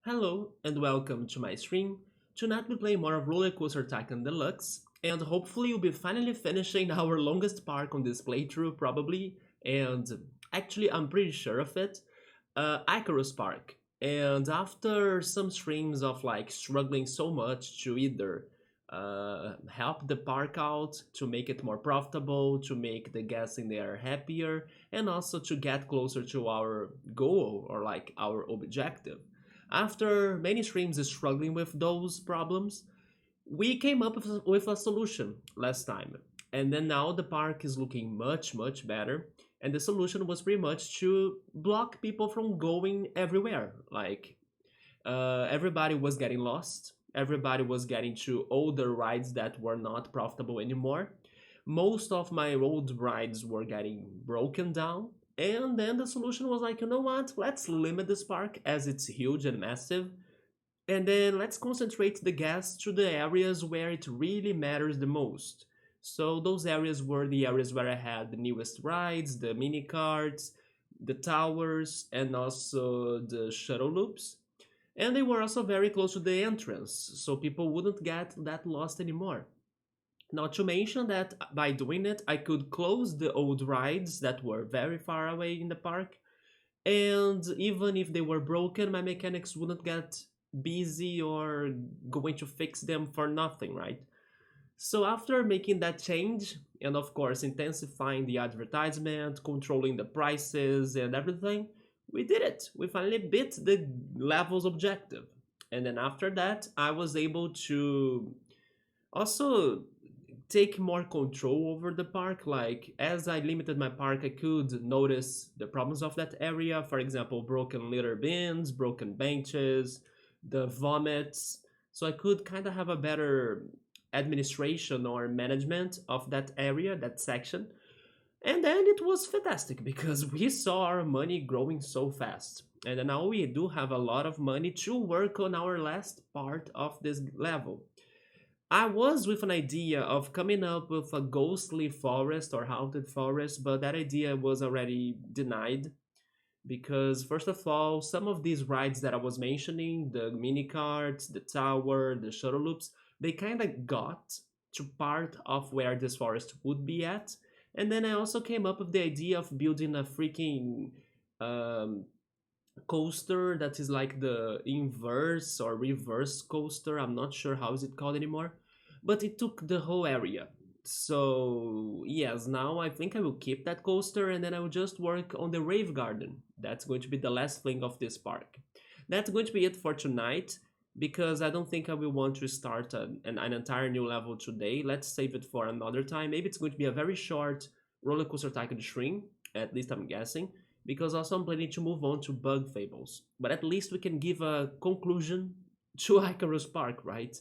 Hello and welcome to my stream. Tonight we play more of RollerCoaster Tycoon Deluxe, and hopefully we'll be finally finishing our longest park on this playthrough, probably, and actually I'm pretty sure of it, Icarus Park. And after some streams of like struggling so much to either help the park out, to make it more profitable, to make the guests in there happier, and also to get closer to our goal or like our objective. After many streams struggling with those problems, we came up with a solution last time. And then now the park is looking much better. And the solution was pretty much to block people from going everywhere. Like, everybody was getting lost. Everybody was getting to older rides that were not profitable anymore. Most of my old rides were getting broken down. And then the solution was like, you know what? Let's limit this park as it's huge and massive. And then let's concentrate the guests to the areas where it really matters the most. So those areas were the areas where I had the newest rides, the mini carts, the towers, and also the shuttle loops. And they were also very close to the entrance, so people wouldn't get that lost anymore. Not to mention that by doing it, I could close the old rides that were very far away in the park, and even if they were broken, my mechanics wouldn't get busy or going to fix them for nothing, right? So after making that change, and of course intensifying the advertisement, controlling the prices and everything, we did it. We finally beat the level's objective. And then after that, I was able to also take more control over the park. Like, as I limited my park, I could notice the problems of that area. For example, broken litter bins, broken benches, the vomits. So I could kind of have a better administration or management of that area, that section. And then it was fantastic because we saw our money growing so fast. And now we do have a lot of money to work on our last part of this level. I was with an idea of coming up with a ghostly forest or haunted forest, but that idea was already denied because, first of all, some of these rides that I was mentioning, the mini carts, the tower, the shuttle loops, they kind of got to part of where this forest would be at. And then I also came up with the idea of building a freaking um, coaster that is like the inverse or reverse coaster. I'm not sure how is it called anymore, but it took the whole area. So yes, now I think I will keep that coaster and then I will just work on the rave garden. That's going to be the last thing of this park. That's going to be it for tonight because I don't think I will want to start an entire new level today. Let's save it for another time. Maybe it's going to be a very short roller coaster tycoon stream, at least I'm guessing, because also I'm planning to move on to Bug Fables. But at least we can give a conclusion to Icarus Park, right?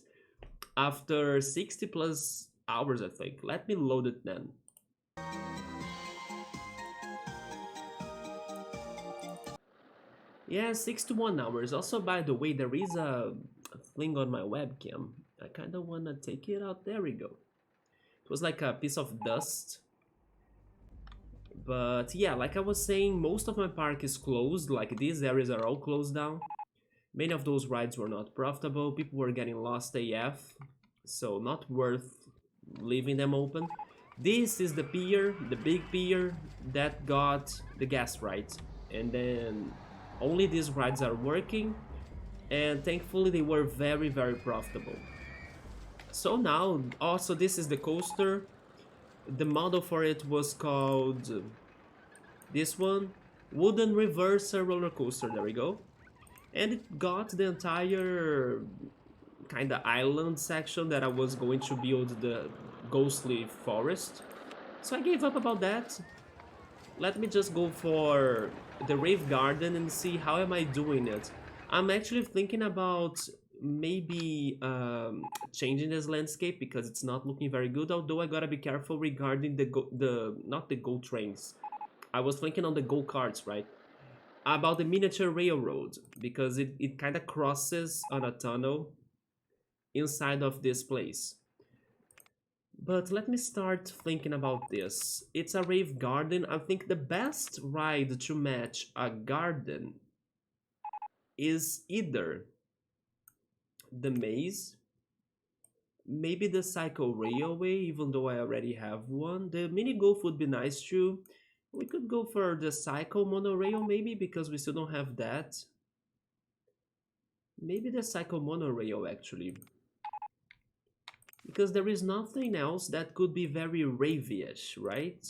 After 60 plus hours, I think. Let me load it then. Yeah, 61 hours. Also, by the way, there is a thing on my webcam. I kind of want to take it out. There we go. It was like a piece of dust. But yeah, like I was saying, most of my park is closed. Like, these areas are all closed down. Many of those rides were not profitable. People were getting lost AF. So not worth leaving them open. This is the pier, the big pier that got the gas rides. And then only these rides are working. And thankfully they were very profitable. So now, also this is the coaster. The model for it was called this one, Wooden Reverser Roller Coaster. There we go. And it got the entire kind of island section that I was going to build the ghostly forest. So I gave up about that. Let me just go for the rave garden and see how am I doing it. I'm actually thinking about maybe changing this landscape because it's not looking very good, although I gotta be careful regarding the not the go trains. I was thinking on the go-karts, right? About the miniature railroad because it kind of crosses on a tunnel inside of this place. But let me start thinking about this. It's a rave garden. I think the best ride to match a garden is either the maze, maybe the cycle railway, even though I already have one. The mini golf would be nice too. We could go for the cycle monorail maybe, because we still don't have that. Maybe the cycle monorail actually. Because there is nothing else that could be very ravey-ish, right?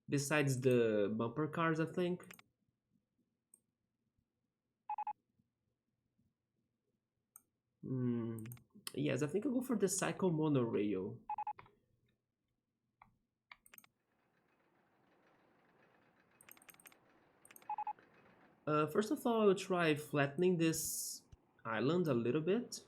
Besides the bumper cars, I think. Yes, I think I'll go for the cycle monorail. First of all, I'll try flattening this island a little bit.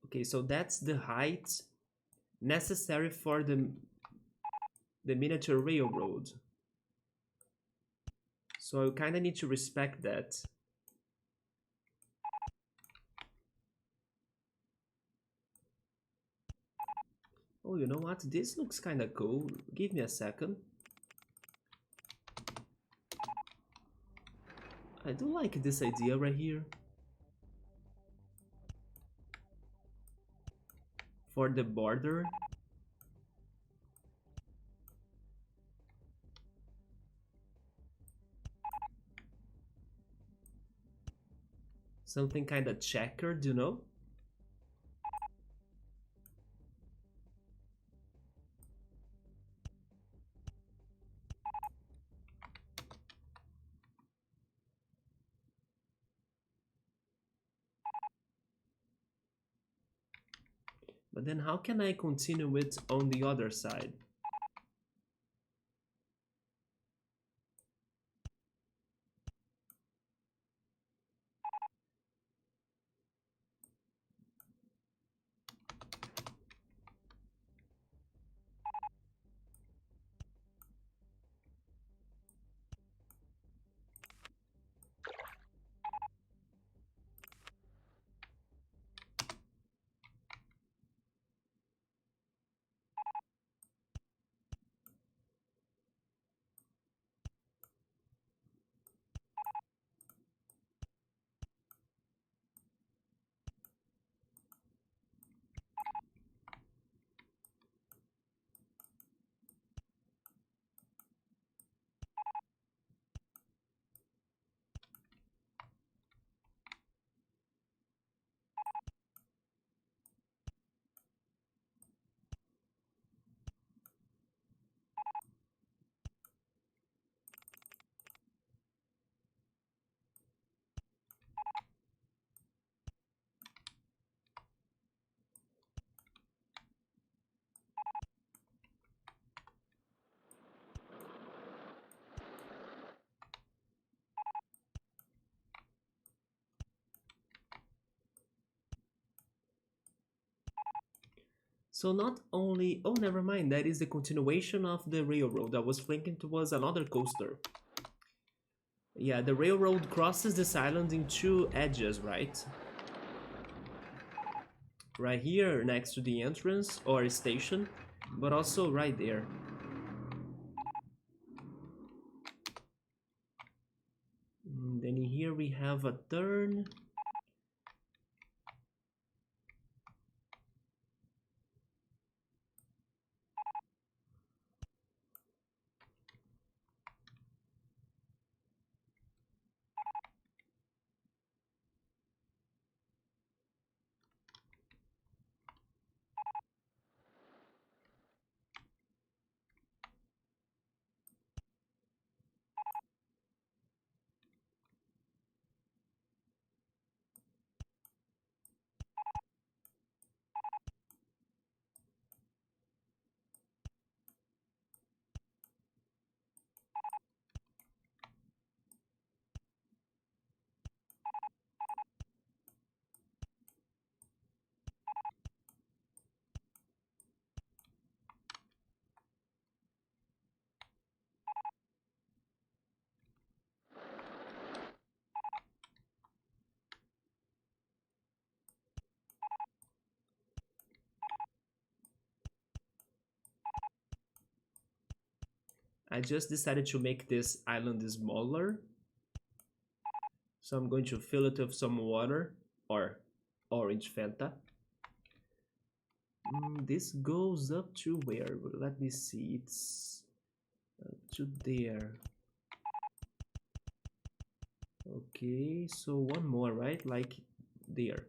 Okay, so that's the height necessary for the miniature railroad. So I kind of need to respect that. Oh, you know what? This looks kind of cool. Give me a second. I do like this idea right here. For the border. Something kind of checkered, you know? But then how can I continue it on the other side? So not only... Oh, never mind. That is the continuation of the railroad. I was thinking towards another coaster. Yeah, the railroad crosses this island in two edges, right? Right here next to the entrance or station, but also right there. we have a turn. I just decided to make this island smaller. So I'm going to fill it with some water or orange Fanta. This goes up to where? Let me see. It's up to there. Okay, so one more, right? Like there.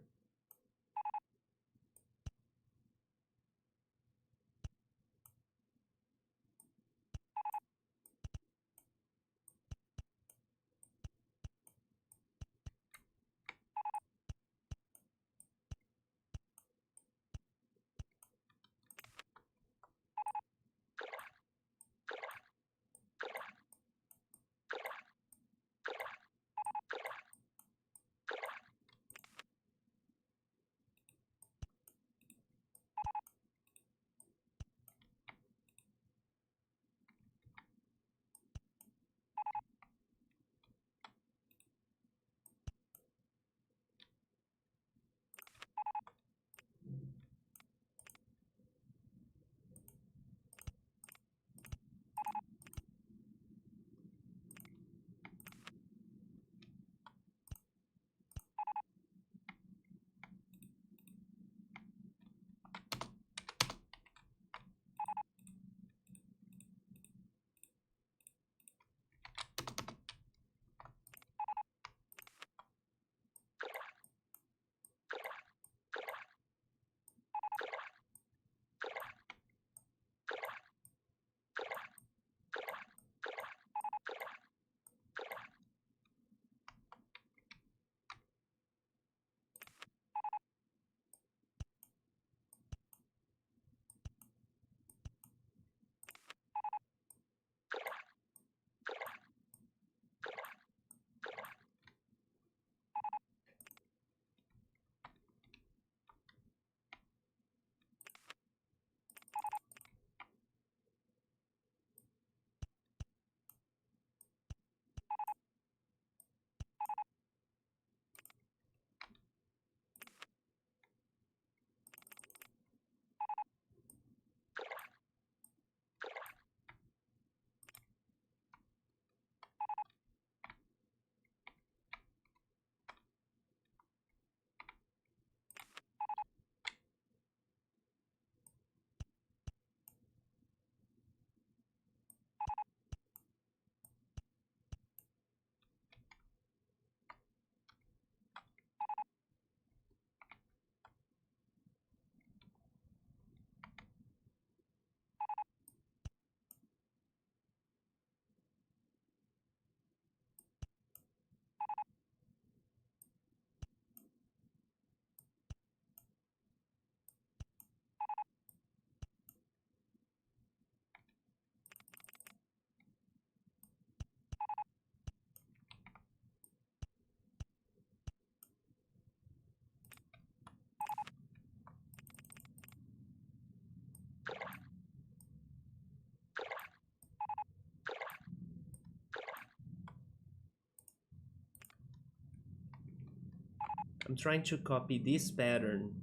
I'm trying to copy this pattern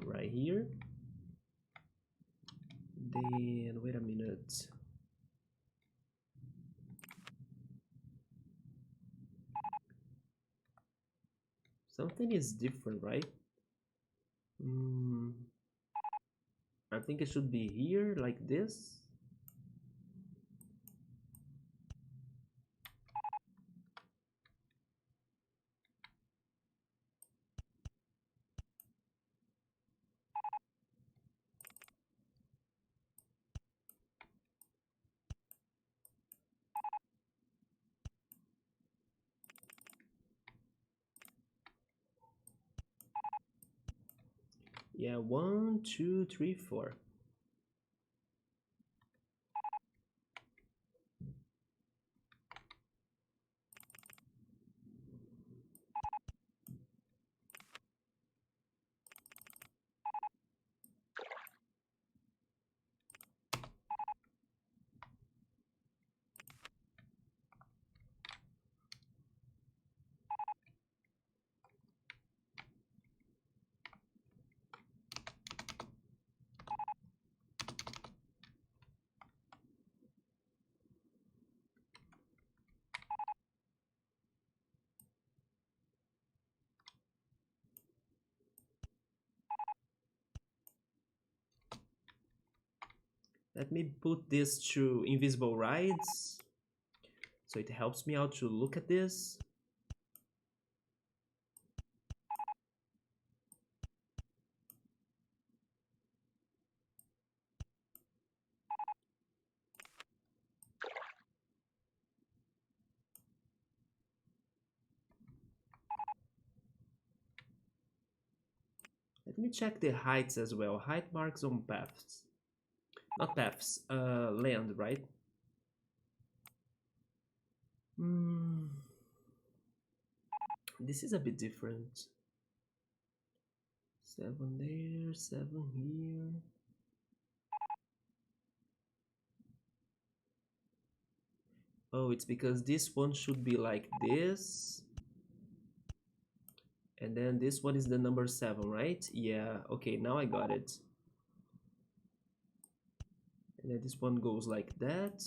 right here. Then, wait a minute. Something is different, right? Mm, I think it should be here, like this. Yeah, one, two, three, four. Let me put this to invisible rides, so it helps me out to look at this. Let me check the heights as well. Height marks on paths. Not paths, land, right? Hmm. This is a bit different. 7 there, 7 here. Oh, it's because this one should be like this. And then this one is the number 7, right? Yeah, okay, now I got it. And then this one goes like that.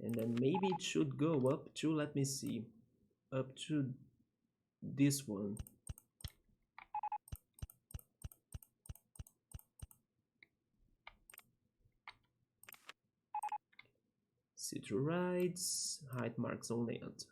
And then maybe it should go up to, let me see, up to this one. See-through rides, height marks on land.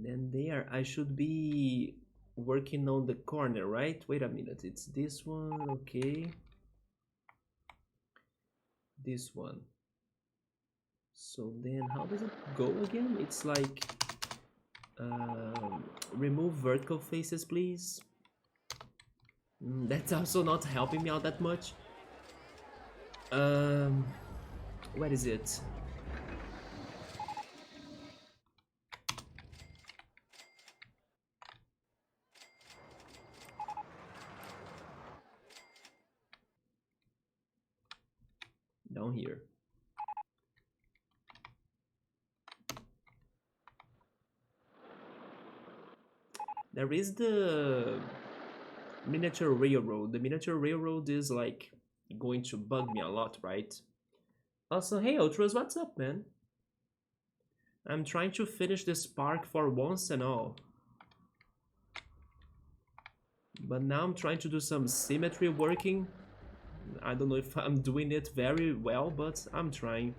then there, I should be working on the corner, right? Wait a minute, it's this one, okay. This one. So then how does it go again? It's like remove vertical faces, please. That's also not helping me out that much. Um, where is it? Down here. There is the miniature railroad. The miniature railroad is like going to bug me a lot, right? Also, hey Ultras, what's up, man? I'm trying to finish this park for once and all. But now I'm trying to do some symmetry working. I don't know if I'm doing it very well, but I'm trying.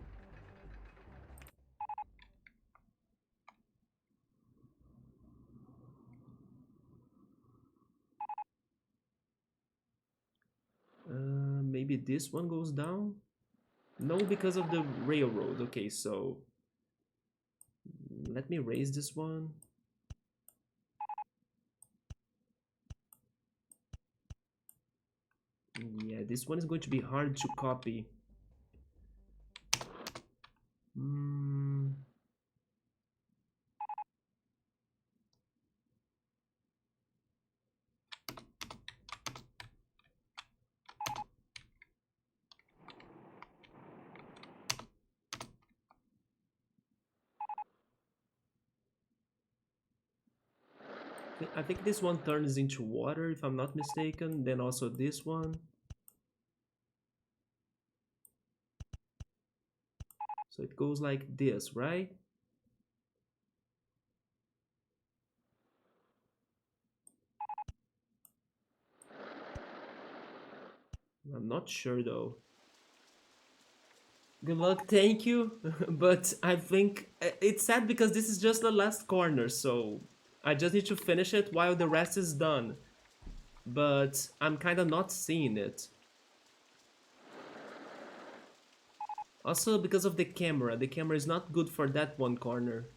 Maybe this one goes down? No, because of the railroad. Okay, so let me raise this one. Yeah, this one is going to be hard to copy. I think this one turns into water, if I'm not mistaken. Then also this one. So it goes like this, right? I'm not sure though. Good luck, thank you. But I think it's sad because this is just the last corner, so I just need to finish it while the rest is done. But I'm kind of not seeing it. Also because of the camera is not good for that one corner.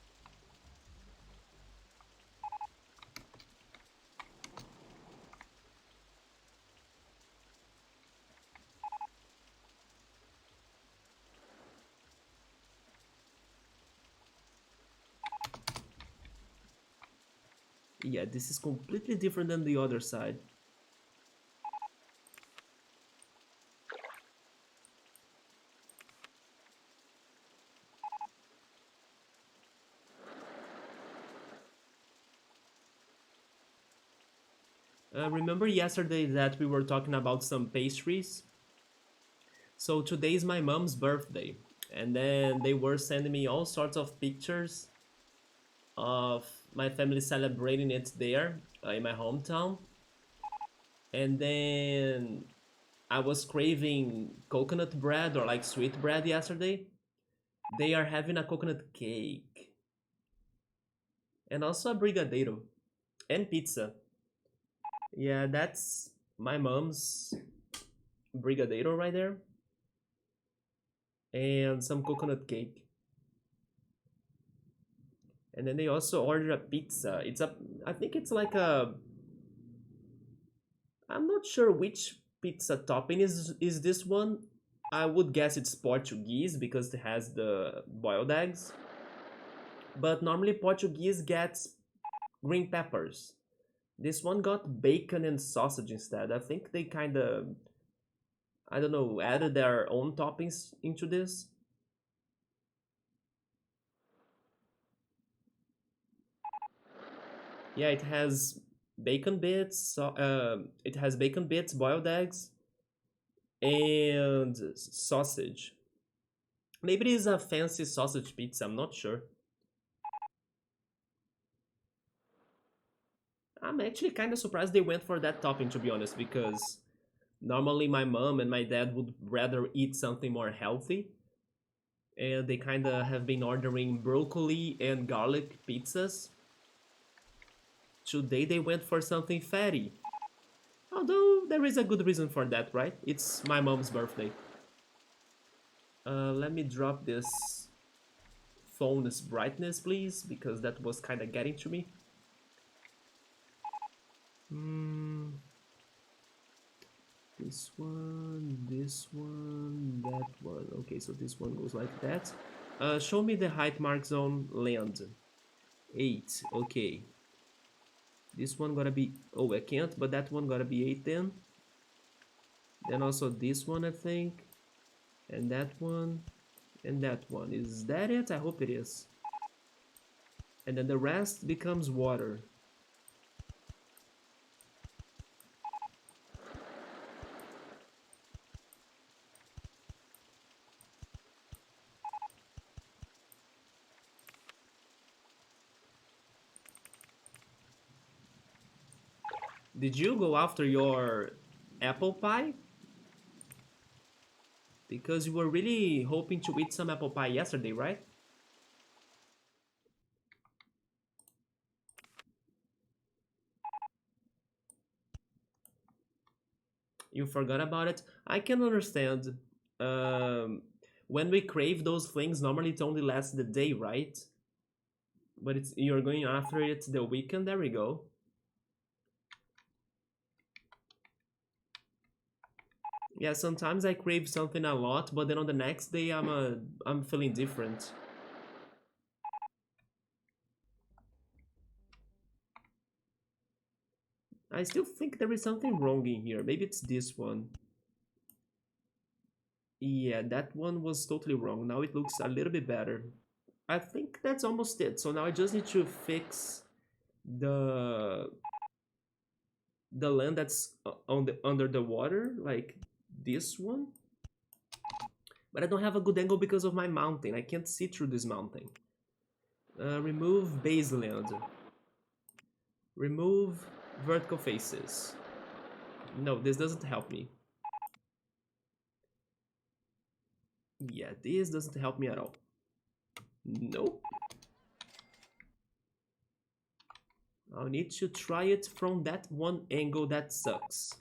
Yeah, this is completely different than the other side. Remember yesterday that we were talking about some pastries? So today is my mom's birthday, and then they were sending me all sorts of pictures of my family celebrating it there in my hometown. And then I was craving coconut bread or like sweet bread yesterday. They are having a coconut cake and also a brigadeiro and pizza. Yeah, that's my mom's brigadeiro right there, and some coconut cake. And then they also ordered a pizza. I think it's like a, I'm not sure which pizza topping is this one. I would guess it's Portuguese because it has the boiled eggs. But normally Portuguese gets green peppers. This one got bacon and sausage instead. I think they kind of, I don't know, added their own toppings into this. Yeah, it has bacon bits. It has bacon bits, boiled eggs, and sausage. Maybe it is a fancy sausage pizza. I'm not sure. I'm actually kind of surprised they went for that topping, to be honest, because normally my mom and my dad would rather eat something more healthy, and they kind of have been ordering broccoli and garlic pizzas. Today they went for something fatty. Although there is a good reason for that, right? It's my mom's birthday. Let me drop this phone's brightness, please, because that was kind of getting to me. This one, that one. Okay, so this one goes like that. Show me the height marks on land. 8, okay. This one gotta be... Oh, I can't, but that one gotta be 8 then. Then also this one, I think. And that one. And that one. Is that it? I hope it is. And then the rest becomes water. Did you go after your apple pie? Because you were really hoping to eat some apple pie yesterday, right? You forgot about it? I can understand. Um, when we crave those things, normally it only lasts the day, right? But it's you're going after it the weekend. There we go. Yeah, sometimes I crave something a lot, but then on the next day I'm feeling different. I still think there is something wrong in here. Maybe it's this one. Yeah, that one was totally wrong. Now it looks a little bit better. I think that's almost it. So now I just need to fix the land that's on the under the water, like this one. But I don't have a good angle because of my mountain. I can't see through this mountain. Remove base land. Remove vertical faces. No, this doesn't help me. Yeah, this doesn't help me at all. Nope. I'll need to try it from that one angle that sucks.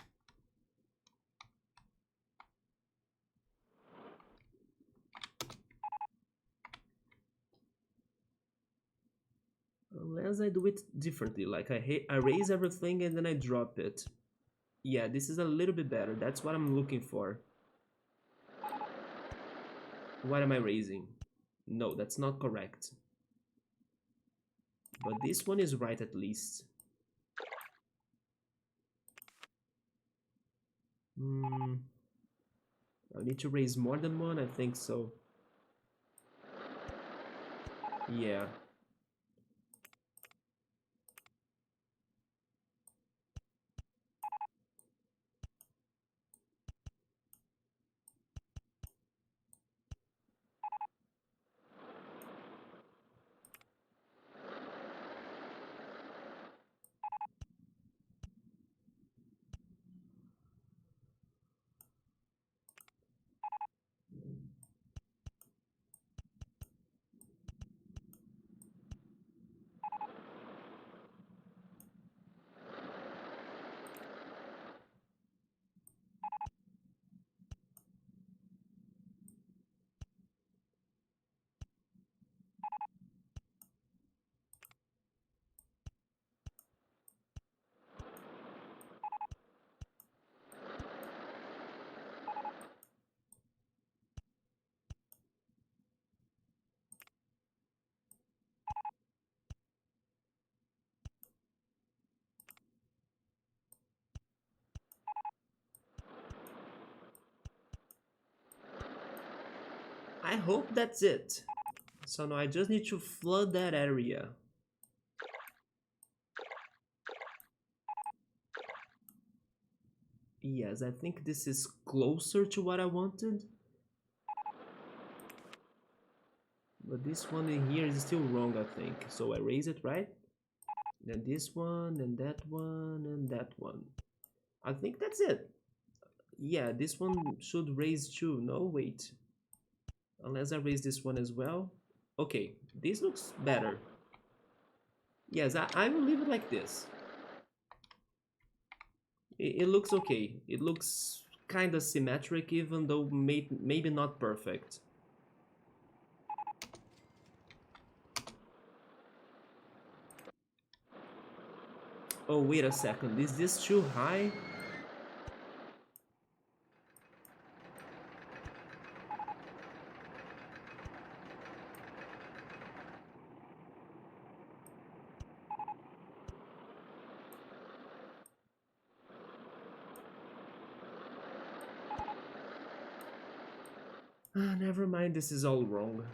Unless I do it differently, like I raise everything and then I drop it. Yeah, this is a little bit better. That's what I'm looking for. What am I raising? No, that's not correct. But this one is right at least. I need to raise more than one, I think so. Yeah. I hope that's it. So now I just need to flood that area. Yes, I think this is closer to what I wanted. But this one in here is still wrong, I think. So I raise it, right? Then this one, and that one, and that one. I think that's it. Yeah, this one should raise too. No, wait. Unless I raise this one as well. Okay, this looks better. Yes, I will leave it like this. It looks okay. It looks kind of symmetric, even though maybe not perfect. Oh, wait a second. Is this too high? Ah, never mind, this is all wrong.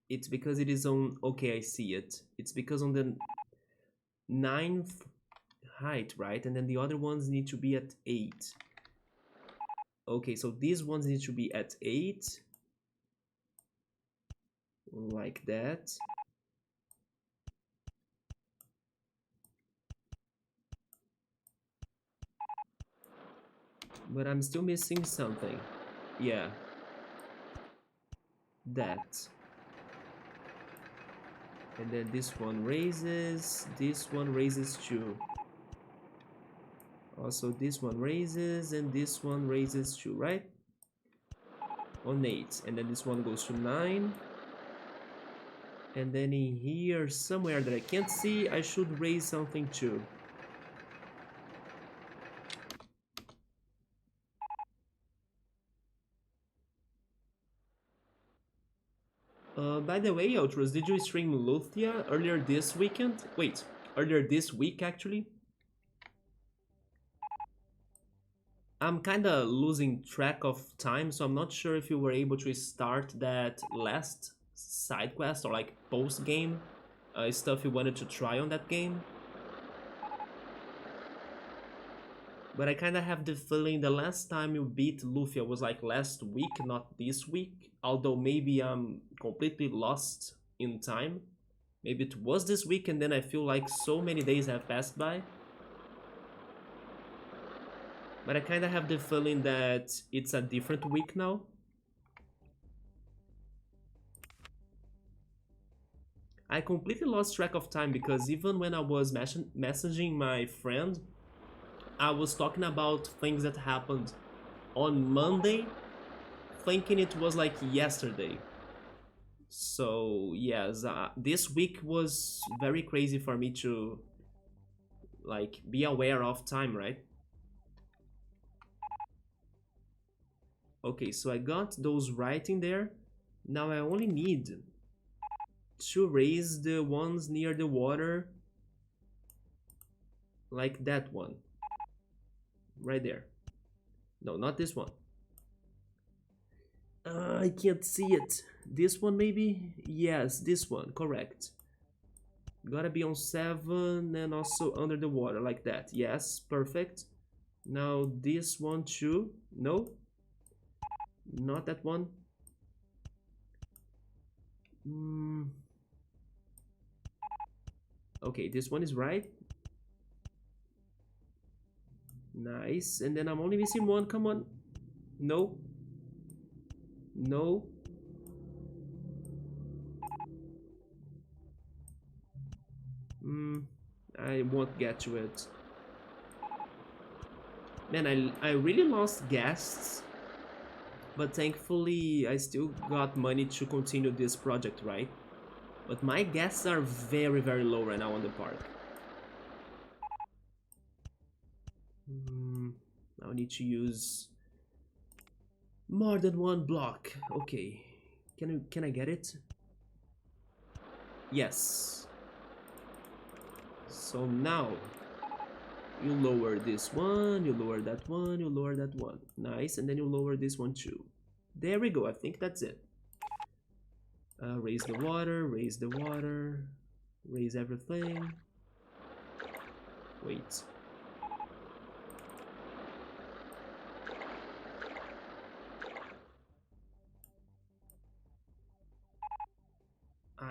It's because it is on... Okay, I see it. It's because on the 9th height, right? And then the other ones need to be at 8. Okay, so these ones need to be at 8. Like that. But I'm still missing something. Yeah. That. And then this one raises too. Also this one raises, and this one raises too, right? On 8. And then this one goes to 9. And then in here, somewhere that I can't see, I should raise something too. By the way, Outros, did you stream Luthia earlier this weekend? Wait, earlier this week actually? I'm kinda losing track of time, so I'm not sure if you were able to start that last side quest or like post game stuff you wanted to try on that game. But I kinda have the feeling the last time you beat Lufia was like last week, not this week. Although maybe I'm completely lost in time. Maybe it was this week and then I feel like so many days have passed by. But I kinda have the feeling that it's a different week now. I completely lost track of time because even when I was messaging my friend, I was talking about things that happened on Monday, thinking it was like yesterday. So yes, this week was very crazy for me to like be aware of time, right? Okay, so I got those right in there. Now I only need to raise the ones near the water, like that one right there. No, not this one. I can't see it. This one maybe? Yes, this one, correct. Gotta be on 7 and also under the water like that. Yes, perfect. Now this one too. No, not that one. Okay, this one is right. Nice. And then I'm only missing one. Come on. No. No. I won't get to it. Man, I really lost guests. But thankfully, I still got money to continue this project, right? But my guests are very, very low right now on the park. I'll need to use more than one block. Okay. Can I get it? Yes. So now you lower this one, you lower that one, you lower that one. Nice, and then you lower this one too. There we go, I think that's it. Raise the water, raise the water, raise everything. Wait.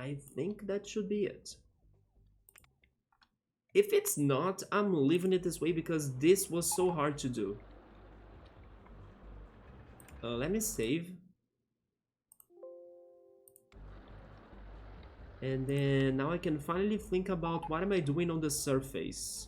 I think that should be it. If it's not, I'm leaving it this way because this was so hard to do. Let me save. And then now I can finally think about what am I doing on the surface.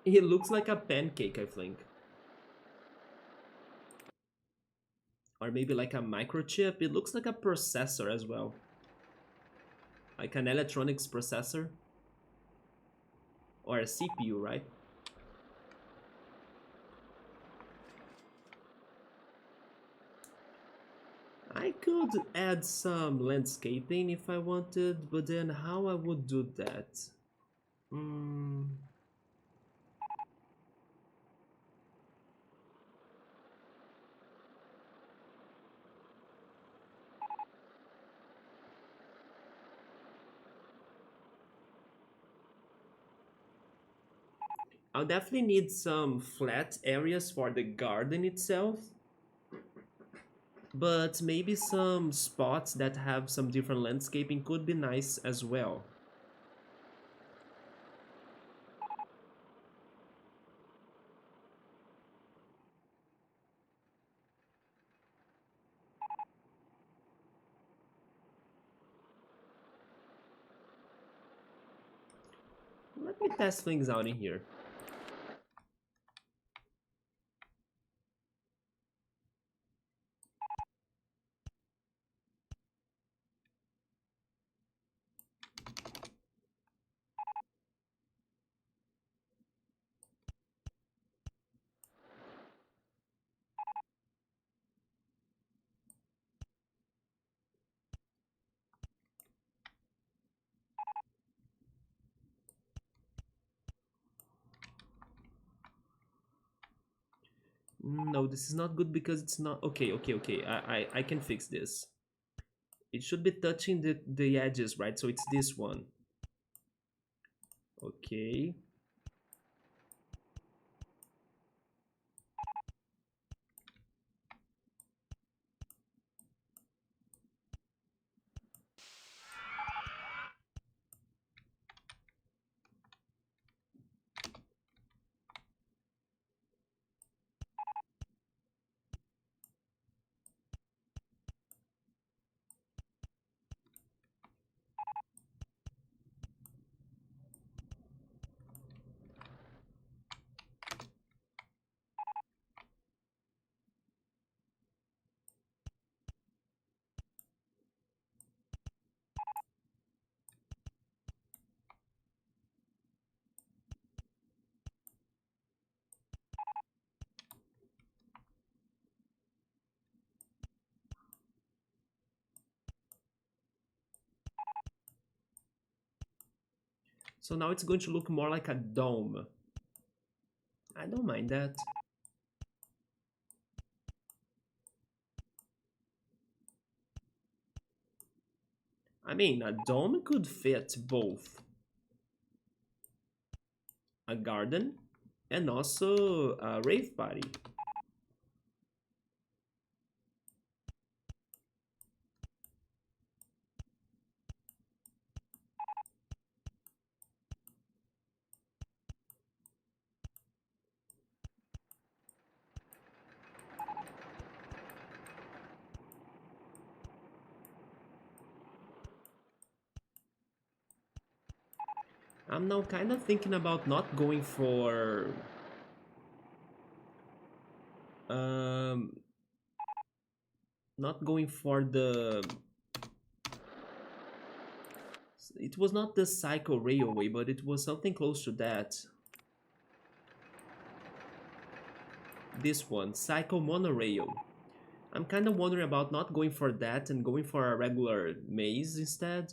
It looks like a pancake, I think. Or maybe like a microchip. It looks like a processor as well. Like an electronics processor. Or a CPU, right? I could add some landscaping if I wanted, but then how I would do that? I'll definitely need some flat areas for the garden itself. But maybe some spots that have some different landscaping could be nice as well. Let me test things out in here. No, this is not good because it's not... Okay. I can fix this. It should be touching the edges, right? So it's this one. Okay. So now it's going to look more like a dome. I don't mind that. I mean, a dome could fit both a garden and also a rave party. I'm now kind of thinking about not going for um not going for the... It was not the Cycle Railway, but it was something close to that. This one, Cycle Monorail. I'm kind of wondering about not going for that and going for a regular maze instead.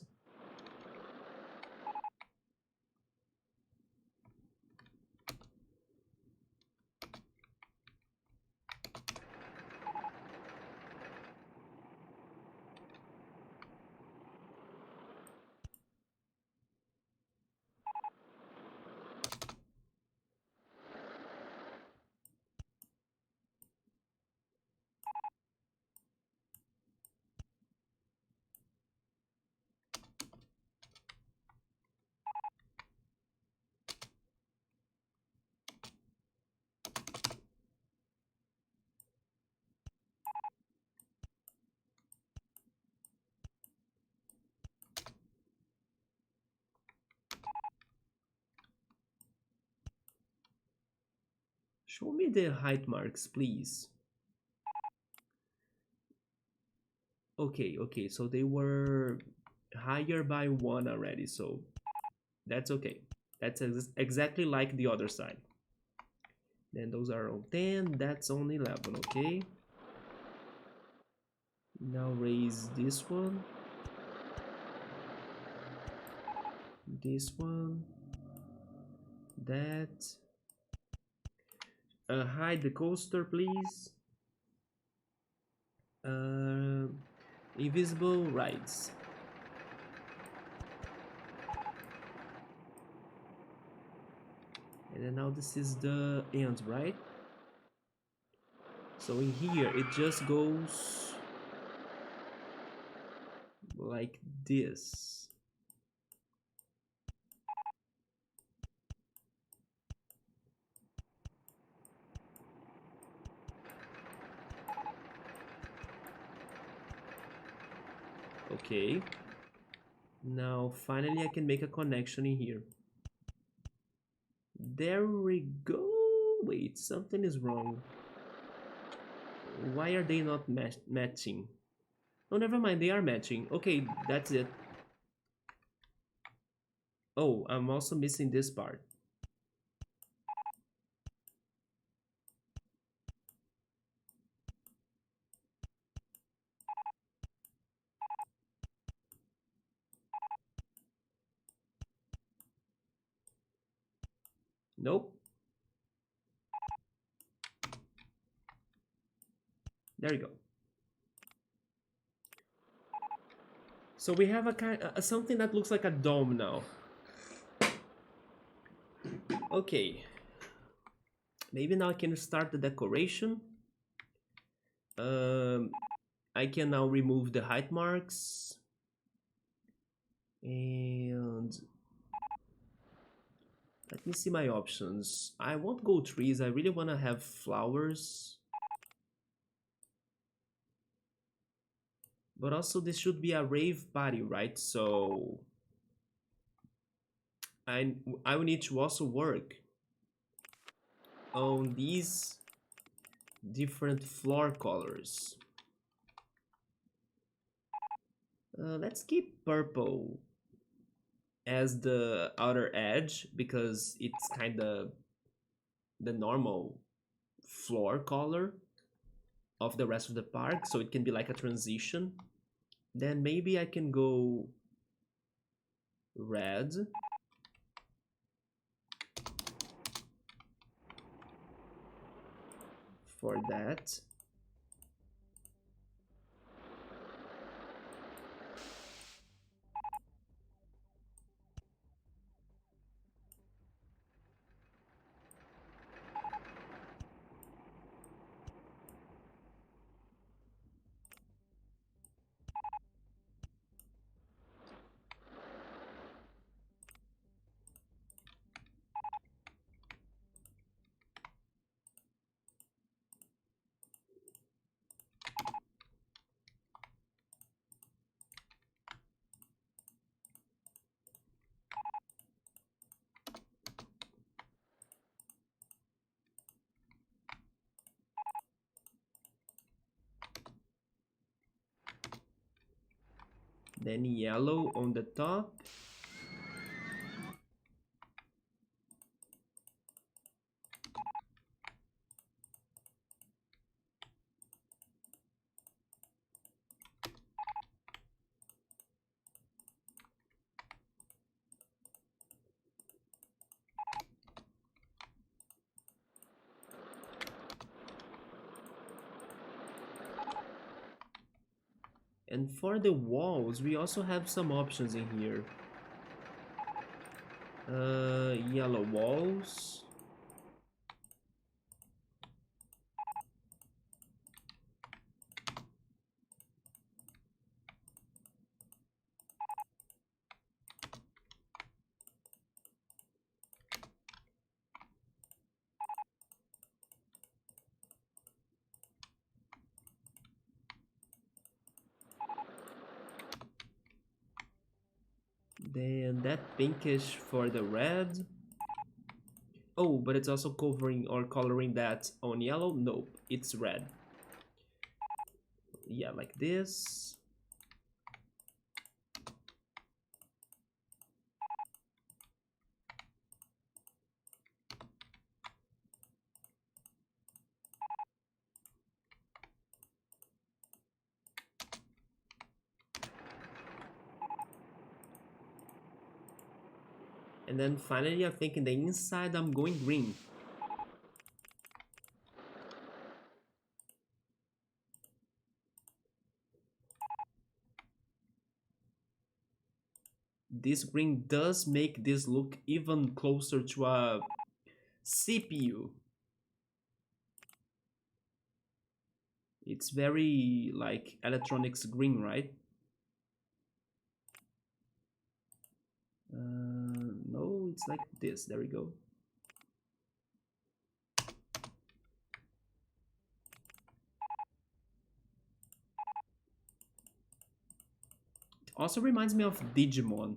Show me the height marks, please. Okay, so they were higher by 1 already, so that's okay. That's exactly like the other side. Then those are on 10, that's on 11, okay? Now raise this one. This one. That. Hide the coaster, please. Invisible rides. And then now this is the end, right? So in here it just goes like this. Okay. Now finally I can make a connection in here. There we go. Wait, something is wrong. Why are they not matching? Oh, never mind, they are matching. Okay, that's it. Oh, I'm also missing this part. Nope. There you go. So we have a kind something that looks like a dome now. Okay. Maybe now I can start the decoration. I can now remove the height marks. And let me see my options. I won't go trees. I really want to have flowers. But also this should be a rave party, right? So I will need to also work on these different floor colors. Let's keep purple as the outer edge because it's kind of the normal floor color of the rest of the park, so it can be like a transition. Then maybe I can go red. For that. Then yellow on the top. And for the walls, we also have some options in here. Yellow walls. Then that pinkish for the red. Oh, but it's also covering or coloring that on yellow? Nope, it's red. Yeah, like this. And then finally, I think in the inside, I'm going green. This green does make this look even closer to a CPU. It's very like electronics green, right? No, it's like this. There we go. It also reminds me of Digimon.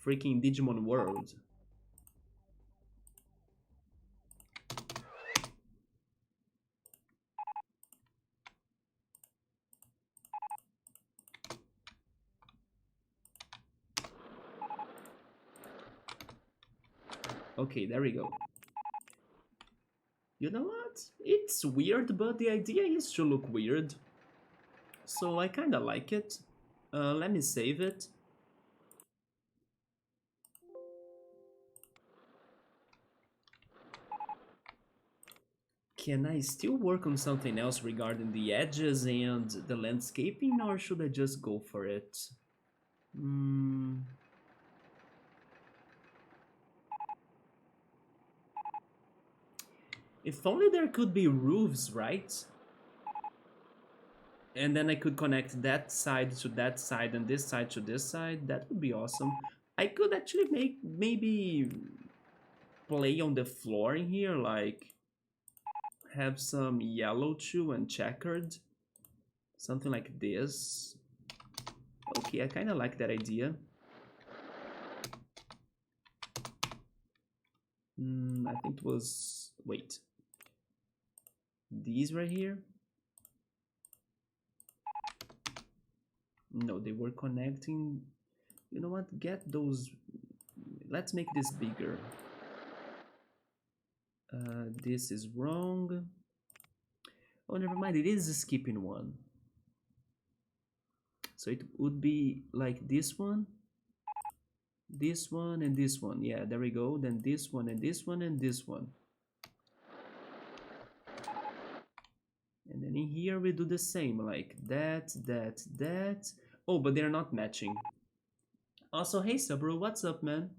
Freaking Digimon World. Okay, there we go. You know what? It's weird, but the idea is to look weird. So I kinda like it. Let me save it. Can I still work on something else regarding the edges and the landscaping, or should I just go for it? Hmm. If only there could be roofs, right? And then I could connect that side to that side and this side to this side. That would be awesome. I could actually make maybe play on the floor in here, like have some yellow too and checkered. Something like this. Okay, I kind of like that idea. I think it was... Wait. These right here? No, they were connecting. You know what? Get those. Let's make this bigger. This is wrong. Oh, never mind. It is skipping one. So it would be like this one, and this one. Yeah, there we go. Then this one and this one and this one. And then in here we do the same, like that, that, that. Oh, but they're not matching. Also, hey Sabro, what's up, man?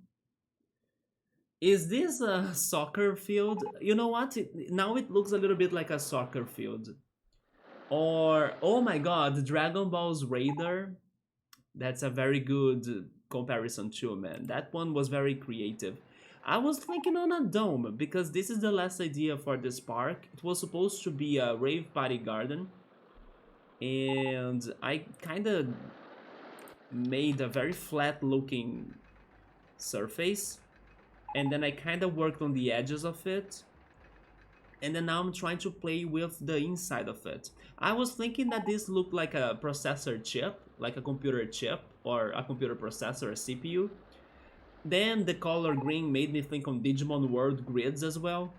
Is this a soccer field? You know what? Now it looks a little bit like a soccer field. Or, oh my god, Dragon Ball's Raider. That's a very good comparison too, man. That one was very creative. I was thinking on a dome because this is the last idea for this park. It was supposed to be a rave party garden. And I kind of made a very flat looking surface. And then I kind of worked on the edges of it. And then now I'm trying to play with the inside of it. I was thinking that this looked like a processor chip, like a computer chip, or a computer processor, a CPU. Then the color green made me think on Digimon World grids as well.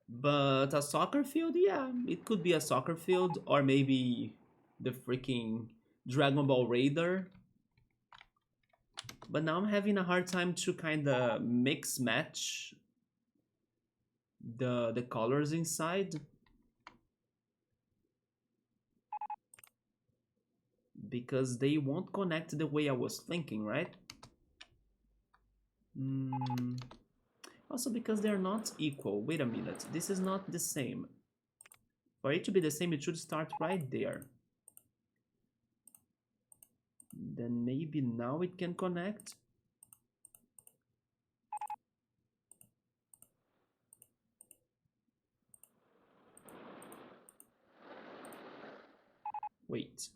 But a soccer field, yeah, it could be a soccer field, or maybe the freaking Dragon Ball Raider. But now I'm having a hard time to kind of mix match the colors inside, because they won't connect the way I was thinking, right? Also because they're not equal. Wait a minute, this is not the same. For it to be the same, it should start right there. Then maybe now it can connect. Wait.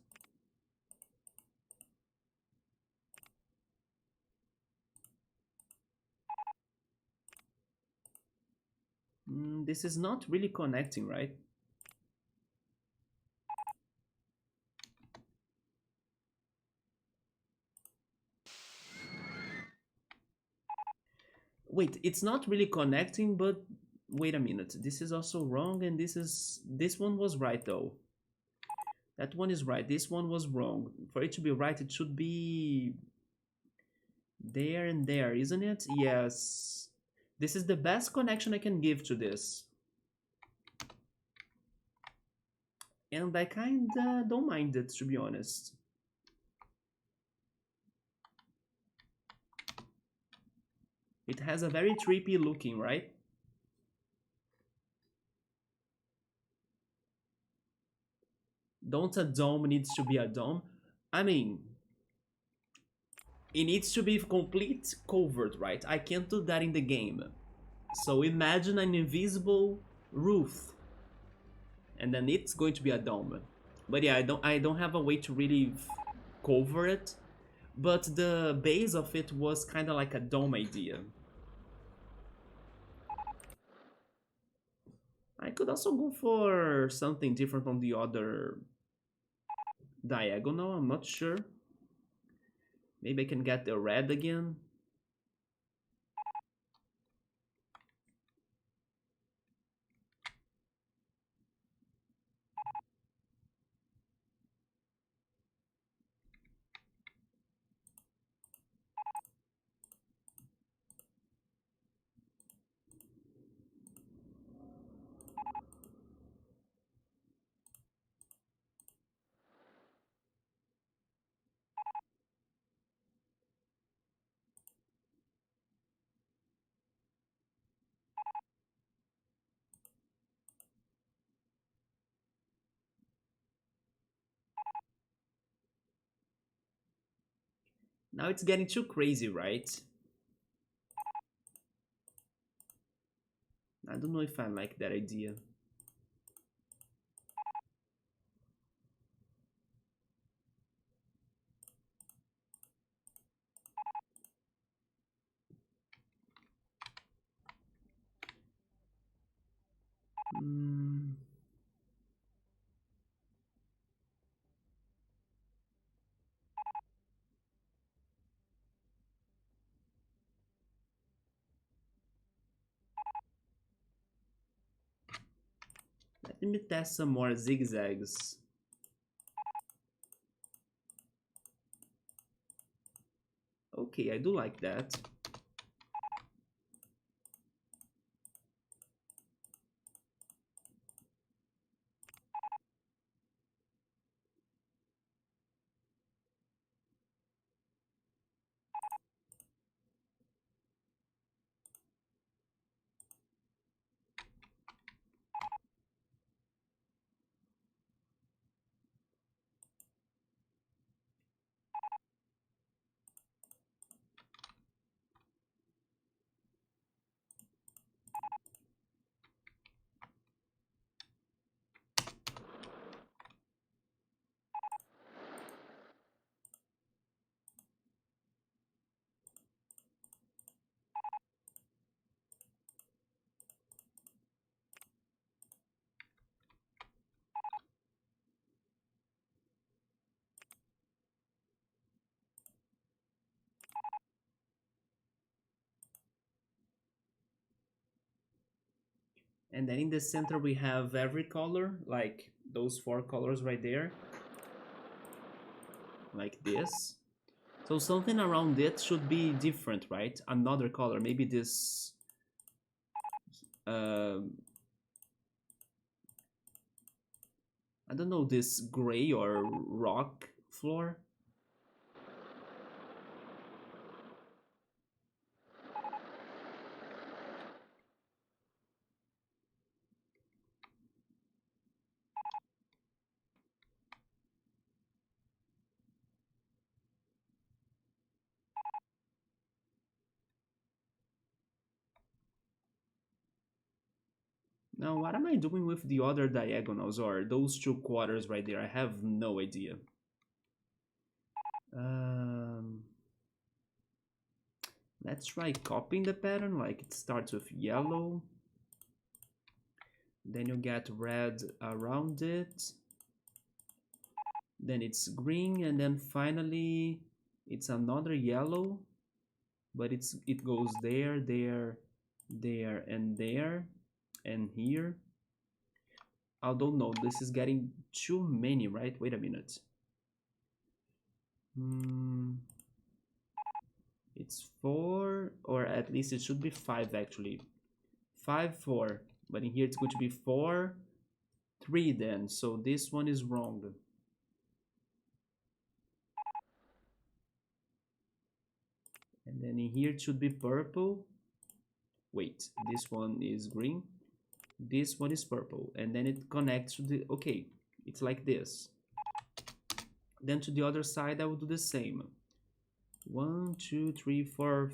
This is not really connecting, right? Wait, it's not really connecting, but wait a minute. This is also wrong, and this one was right though. That one is right. This one was wrong. For it to be right, it should be there and there, isn't it? Yes. This is the best connection I can give to this. And I kinda don't mind it, to be honest. It has a very trippy looking, right? Don't a dome needs to be a dome? I mean, it needs to be complete covert, right? I can't do that in the game. So imagine an invisible roof, and then it's going to be a dome. But yeah, I don't have a way to really cover it. But the base of it was kind of like a dome idea. I could also go for something different on the other diagonal, I'm not sure. Maybe I can get the red again. Now it's getting too crazy, right? I don't know if I like that idea. Mm, let me test some more zigzags. Okay, I do like that. And then in the center we have every color, like those four colors right there. Like this. So something around it should be different, right? Another color, maybe this I don't know, this gray or rock floor. Now, what am I doing with the other diagonals or those two quarters right there? I have no idea. Um, let's try copying the pattern, like it starts with yellow. Then you get red around it. Then it's green, and then finally it's another yellow, but it goes there, there, there, and there, and here. Although no, this is getting too many, right? Wait a minute. It's 4, or at least it should be 5 actually. 5, 4, but in here it's going to be 4, 3 then, so this one is wrong. And then in here it should be purple. Wait, this one is green. This one is purple. And then it connects to the... Okay, it's like this. Then to the other side I will do the same. 1, 2, 3, 4...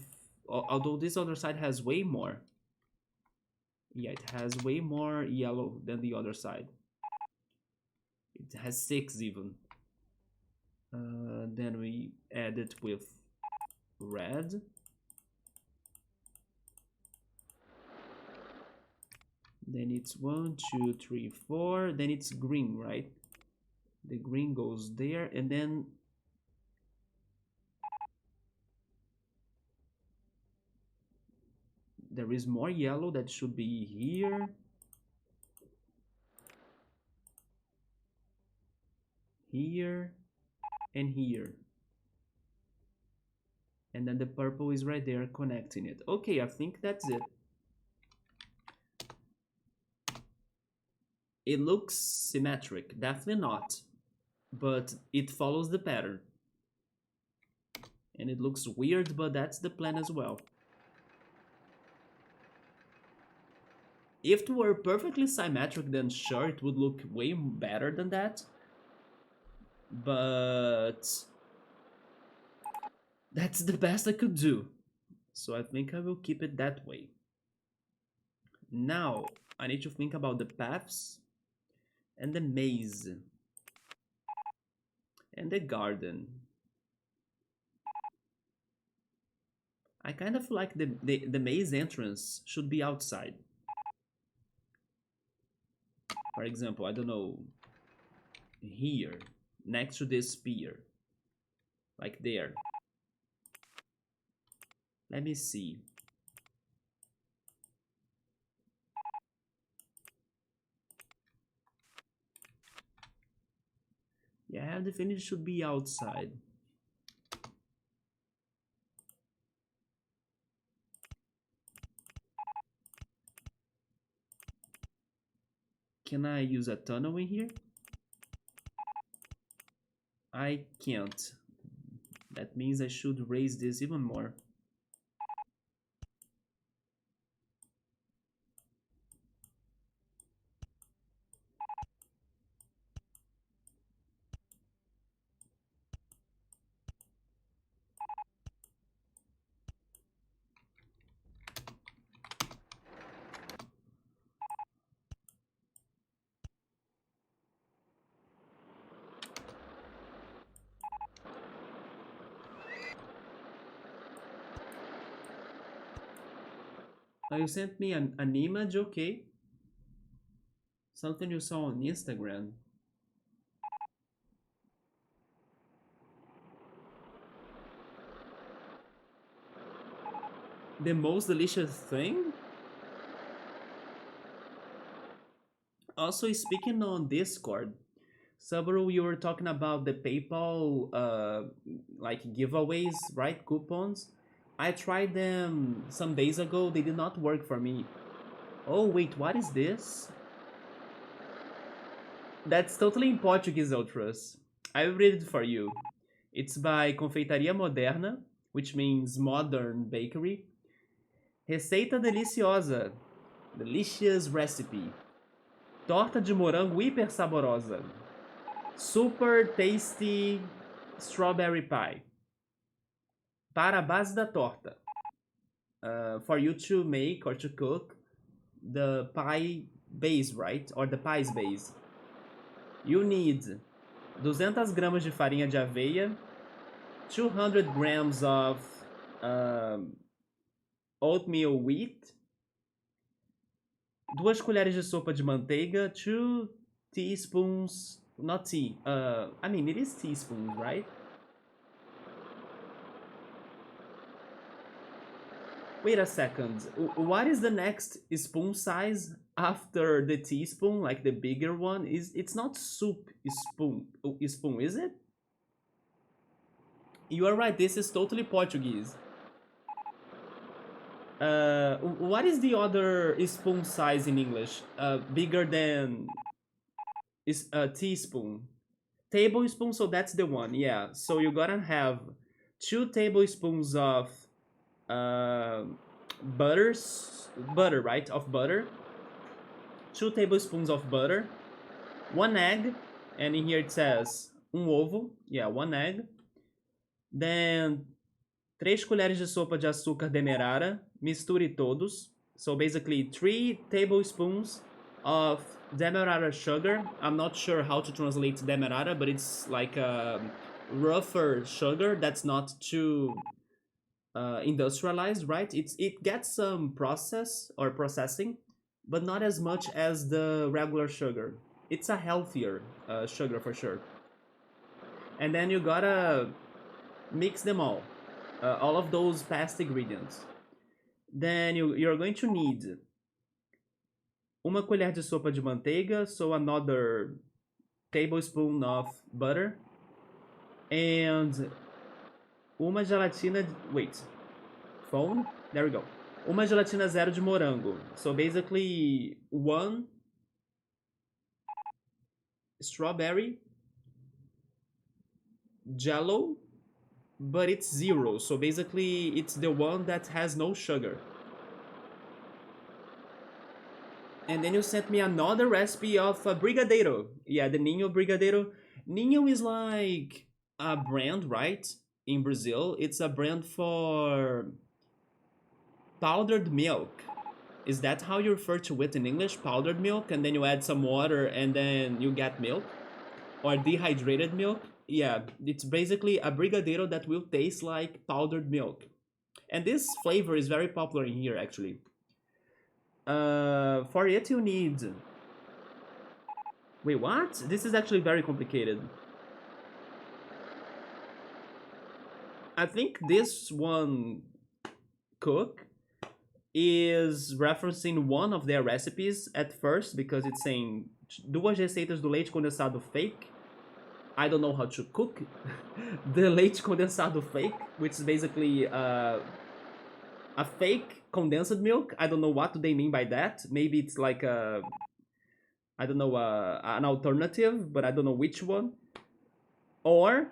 Although this other side has way more. Yeah, it has way more yellow than the other side. It has 6 even. Then we add it with red. Then it's 1, 2, 3, 4. Then it's green, right? The green goes there, and then there is more yellow that should be here. Here and here. And then the purple is right there connecting it. Okay, I think that's it. It looks symmetric, definitely not, but it follows the pattern. And it looks weird, but that's the plan as well. If it were perfectly symmetric, then sure, it would look way better than that. But that's the best I could do. So I think I will keep it that way. Now, I need to think about the paths and the maze and the garden. I kind of like the maze entrance should be outside. For example, I don't know, here, next to this spear, like there. Let me see. Yeah, I have the finish should be outside. Can I use a tunnel in here? I can't. That means I should raise this even more. Oh, you sent me an image, okay. Something you saw on Instagram. The most delicious thing? Also, speaking on Discord, Saburo, you were talking about the PayPal like giveaways, right? Coupons. I tried them some days ago. They did not work for me. Oh, wait, what is this? That's totally in Portuguese, Ultras. I will read it for you. It's by Confeitaria Moderna, which means modern bakery. Receita deliciosa. Delicious recipe. Torta de morango hiper saborosa. Super tasty strawberry pie. Para a base da torta. For you to make or to cook the pie base, right? Or the pie's base. You need 200 gramas de farinha de aveia, 200 grams of oatmeal wheat, 2 colheres de sopa de manteiga, 2 teaspoons, not tea, I mean, it is teaspoons, right? Wait a second, what is the next spoon size after the teaspoon, like the bigger one? It's not soup spoon, is it? You are right, this is totally Portuguese. What is the other spoon size in English? Bigger than is a teaspoon. Tablespoon, so that's the one. Yeah. So you gotta have 2 tablespoons of uh, butter, right? Of butter. 2 tablespoons of butter. 1 egg, and in here it says ovo. Yeah, 1 egg. Then 3 colheres de sopa de açúcar demerara. Misture todos. So basically 3 tablespoons of demerara sugar. I'm not sure how to translate demerara, but it's like a rougher sugar that's not too industrialized, right? It gets some process or processing, but not as much as the regular sugar. It's a healthier sugar for sure. And then you gotta mix them all of those past ingredients. Then you're going to need 1 colher de sopa de manteiga, so another tablespoon of butter, and uma gelatina. Wait, phone? There we go. Uma gelatina zero de morango. So basically 1 strawberry jello, but it's 0. So basically it's the one that has no sugar. And then you sent me another recipe of brigadeiro. Yeah, the Ninho brigadeiro. Ninho is like a brand, right? In Brazil, it's a brand for powdered milk. Is that how you refer to it in English? Powdered milk, and then you add some water, and then you get milk, or dehydrated milk. Yeah, it's basically a brigadeiro that will taste like powdered milk, and this flavor is very popular in here actually. For it you need. Wait, what? This is actually very complicated. I think this one cook is referencing one of their recipes at first because it's saying 2 receitas do leite condensado fake. I don't know how to cook the leite condensado fake, which is basically a fake condensed milk. I don't know what do they mean by that. Maybe it's like a, I don't know, an alternative, but I don't know which one. Or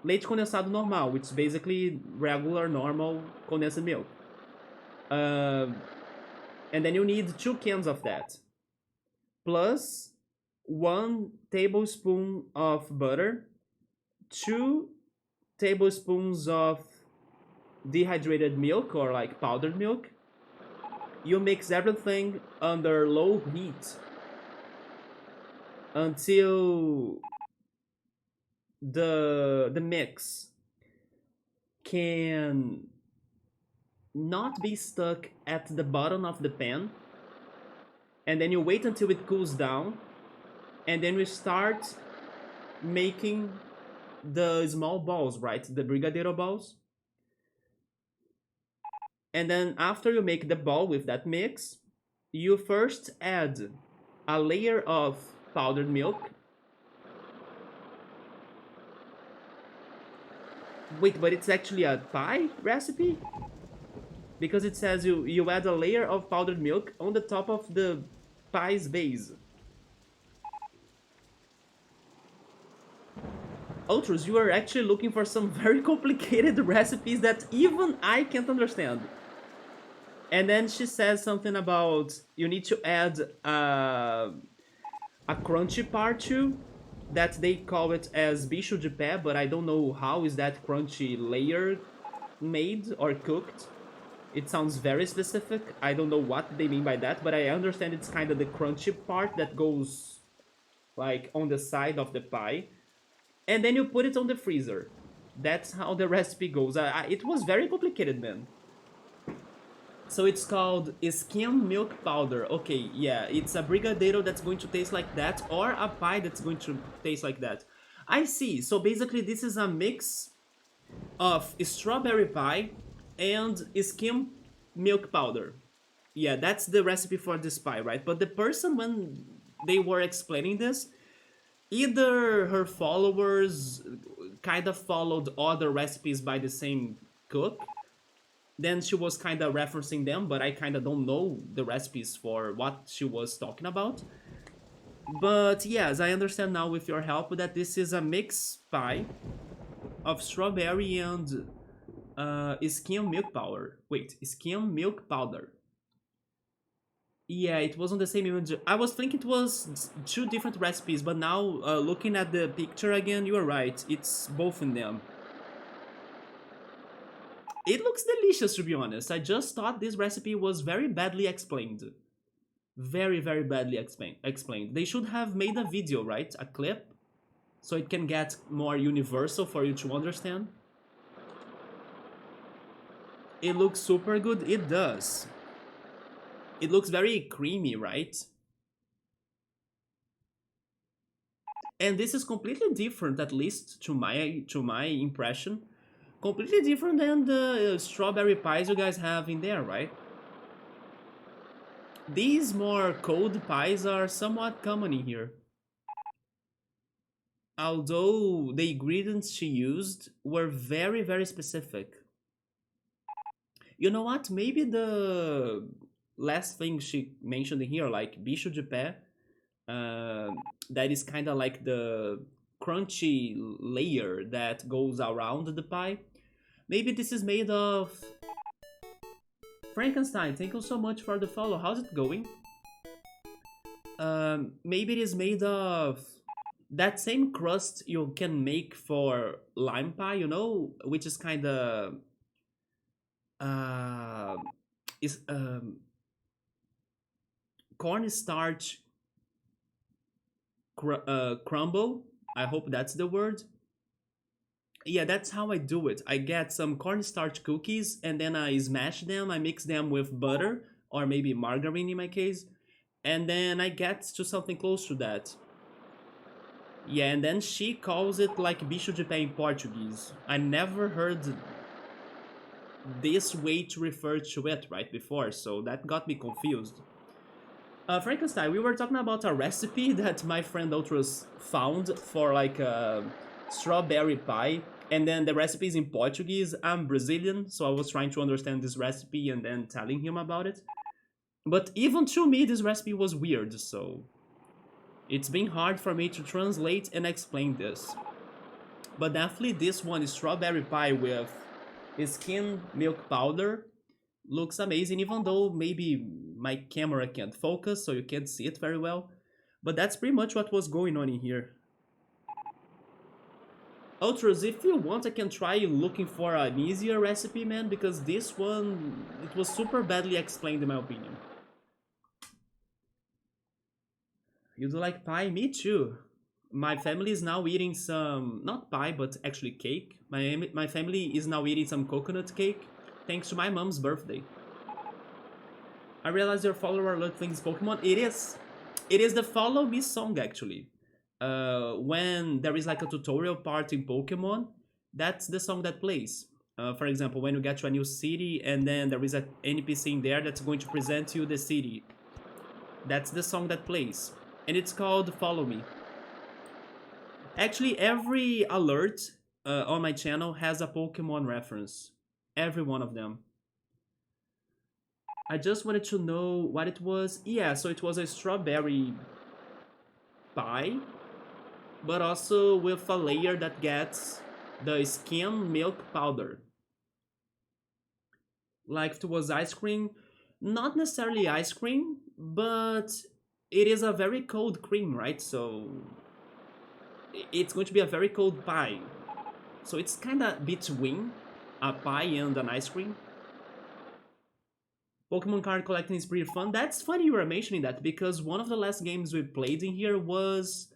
leite condensado normal, which is basically regular, normal condensed milk. And then you need 2 cans of that, plus 1 tablespoon of butter, 2 tablespoons of dehydrated milk or like powdered milk. You mix everything under low heat until the mix can not be stuck at the bottom of the pan, and then you wait until it cools down, and then we start making the small balls, right? The brigadeiro balls. And then after you make the ball with that mix, you first add a layer of powdered milk. Wait, but it's actually a pie recipe? Because it says you add a layer of powdered milk on the top of the pie's base. Ultras, you are actually looking for some very complicated recipes that even I can't understand. And then she says something about you need to add a crunchy part too, that they call it as bicho de pé, but I don't know how is that crunchy layer made or cooked. It sounds very specific. I don't know what they mean by that, but I understand it's kind of the crunchy part that goes like on the side of the pie. And then you put it on the freezer. That's how the recipe goes. It was very complicated, man. So it's called skim milk powder. Okay, yeah, it's a brigadeiro that's going to taste like that, or a pie that's going to taste like that. I see. So basically, this is a mix of strawberry pie and skim milk powder. Yeah, that's the recipe for this pie, right? But the person, when they were explaining this, either her followers kind of followed other recipes by the same cook, then she was kind of referencing them, but I kind of don't know the recipes for what she was talking about. But yes, I understand now with your help that this is a mixed pie of strawberry and skim milk powder. Wait, skim milk powder. Yeah, it was on the same image. I was thinking it was two different recipes, but now looking at the picture again, you are right. It's both in them. It looks delicious, to be honest. I just thought this recipe was very badly explained. Very, very badly explained. They should have made a video, right? A clip, so it can get more universal for you to understand. It looks super good. It does. It looks very creamy, right? And this is completely different, at least to my impression. Completely different than the strawberry pies you guys have in there, right? These more cold pies are somewhat common in here. Although the ingredients she used were very, very specific. You know what? Maybe the last thing she mentioned in here, like bicho de pé, uh, that is kind of like the crunchy layer that goes around the pie. Maybe this is made of Frankenstein. Thank you so much for the follow. How's it going? Maybe it is made of that same crust you can make for lime pie, which is kind of uh, is cornstarch crumble. I hope that's the word. Yeah, that's how I do it. I get some cornstarch cookies and then I smash them. I mix them with butter or maybe margarine in my case, and then I get to something close to that. Yeah, and then she calls it like bicho de pé in Portuguese. I never heard this way to refer to it right before, so that got me confused. Frankenstein, we were talking about a recipe that my friend Ultras found for like a strawberry pie, and then the recipe is in Portuguese. I'm Brazilian, so I was trying to understand this recipe and then telling him about it. But even to me, this recipe was weird, so it's been hard for me to translate and explain this. But definitely this one is strawberry pie with skim milk powder. Looks amazing, even though maybe my camera can't focus, so you can't see it very well. But that's pretty much what was going on in here. Ultras, if you want, I can try looking for an easier recipe, man, because this one, it was super badly explained in my opinion. You do like pie? Me too. My family is now eating some, not pie, but actually cake. My family is now eating some coconut cake, thanks to my mom's birthday. I realize your follower alert thing is Pokemon. It is. It is the follow me song actually. When there is like a tutorial part in Pokemon, that's the song that plays. For example, when you get to a new city and then there is an NPC in there that's going to present you the city. That's the song that plays. And it's called Follow Me. Actually, every alert on my channel has a Pokemon reference. Every one of them. I just wanted to know what it was. Yeah, so it was a strawberry pie, but also with a layer that gets the skim milk powder. Like if it was ice cream, not necessarily ice cream, but it is a very cold cream, right? So it's going to be a very cold pie. So it's kind of between a pie and an ice cream. Pokemon card collecting is pretty fun. That's funny you were mentioning that because one of the last games we played in here was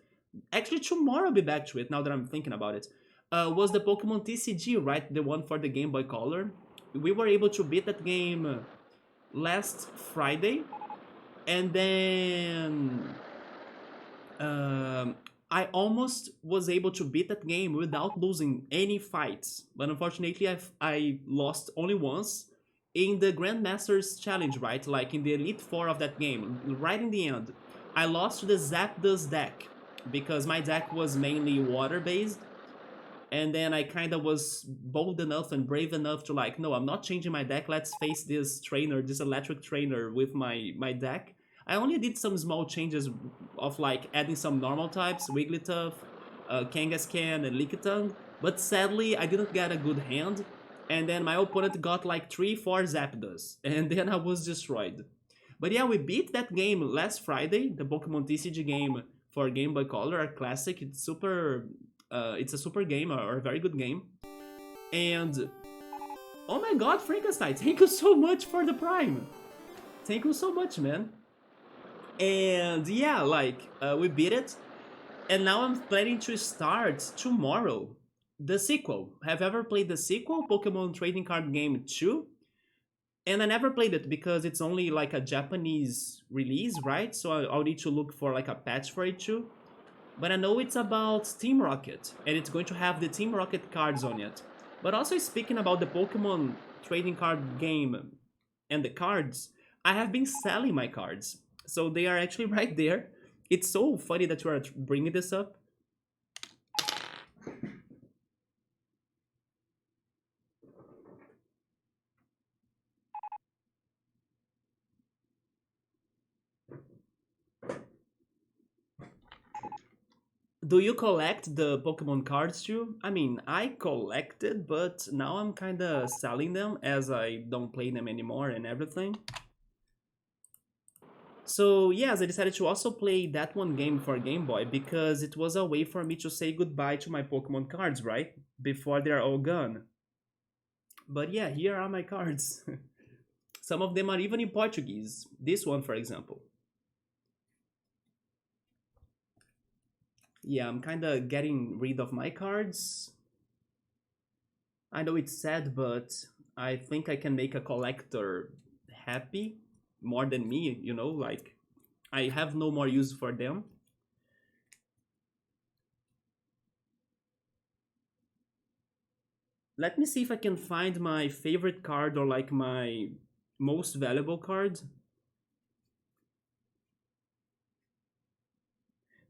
actually tomorrow. I'll be back to it now that I'm thinking about it. Was the Pokemon TCG, right? The one for the Game Boy Color. We were able to beat that game last Friday, and then um, I almost was able to beat that game without losing any fights, but unfortunately I lost only once in the Grandmasters Challenge, right? Like in the Elite Four of that game, right in the end. I lost to the Zapdos deck because my deck was mainly water based, and then I kind of was bold enough and brave enough to like, no, I'm not changing my deck. Let's face this trainer, this electric trainer with my deck. I only did some small changes of like adding some normal types, Wigglytuff, Kangaskhan, and Lickitung. But sadly, I didn't get a good hand, and then my opponent got like 3, 4 Zapdos, and then I was destroyed. But yeah, we beat that game last Friday, the Pokemon TCG game for Game Boy Color, a classic. It's a super game, or a very good game. And oh my god, Frankenstein, thank you so much for the Prime. Thank you so much, man. And yeah, like we beat it, and now I'm planning to start tomorrow the sequel. Have you ever played the sequel, Pokemon Trading Card Game 2? And I never played it because it's only like a Japanese release, right? So I'll need to look for like a patch for it too. But I know it's about Team Rocket, and it's going to have the Team Rocket cards on it. But also speaking about the Pokemon trading card game and the cards, I have been selling my cards. So they are actually right there. It's so funny that you are bringing this up. Do you collect the Pokemon cards too? I mean, I collected, but now I'm kinda selling them as I don't play them anymore and everything. So yes, I decided to also play that one game for Game Boy because it was a way for me to say goodbye to my Pokemon cards, right? Before they're all gone. But yeah, here are my cards. Some of them are even in Portuguese. This one, for example. Yeah, I'm kinda getting rid of my cards. I know it's sad, but I think I can make a collector happy more than me, like I have no more use for them. Let me see if I can find my favorite card or like my most valuable card.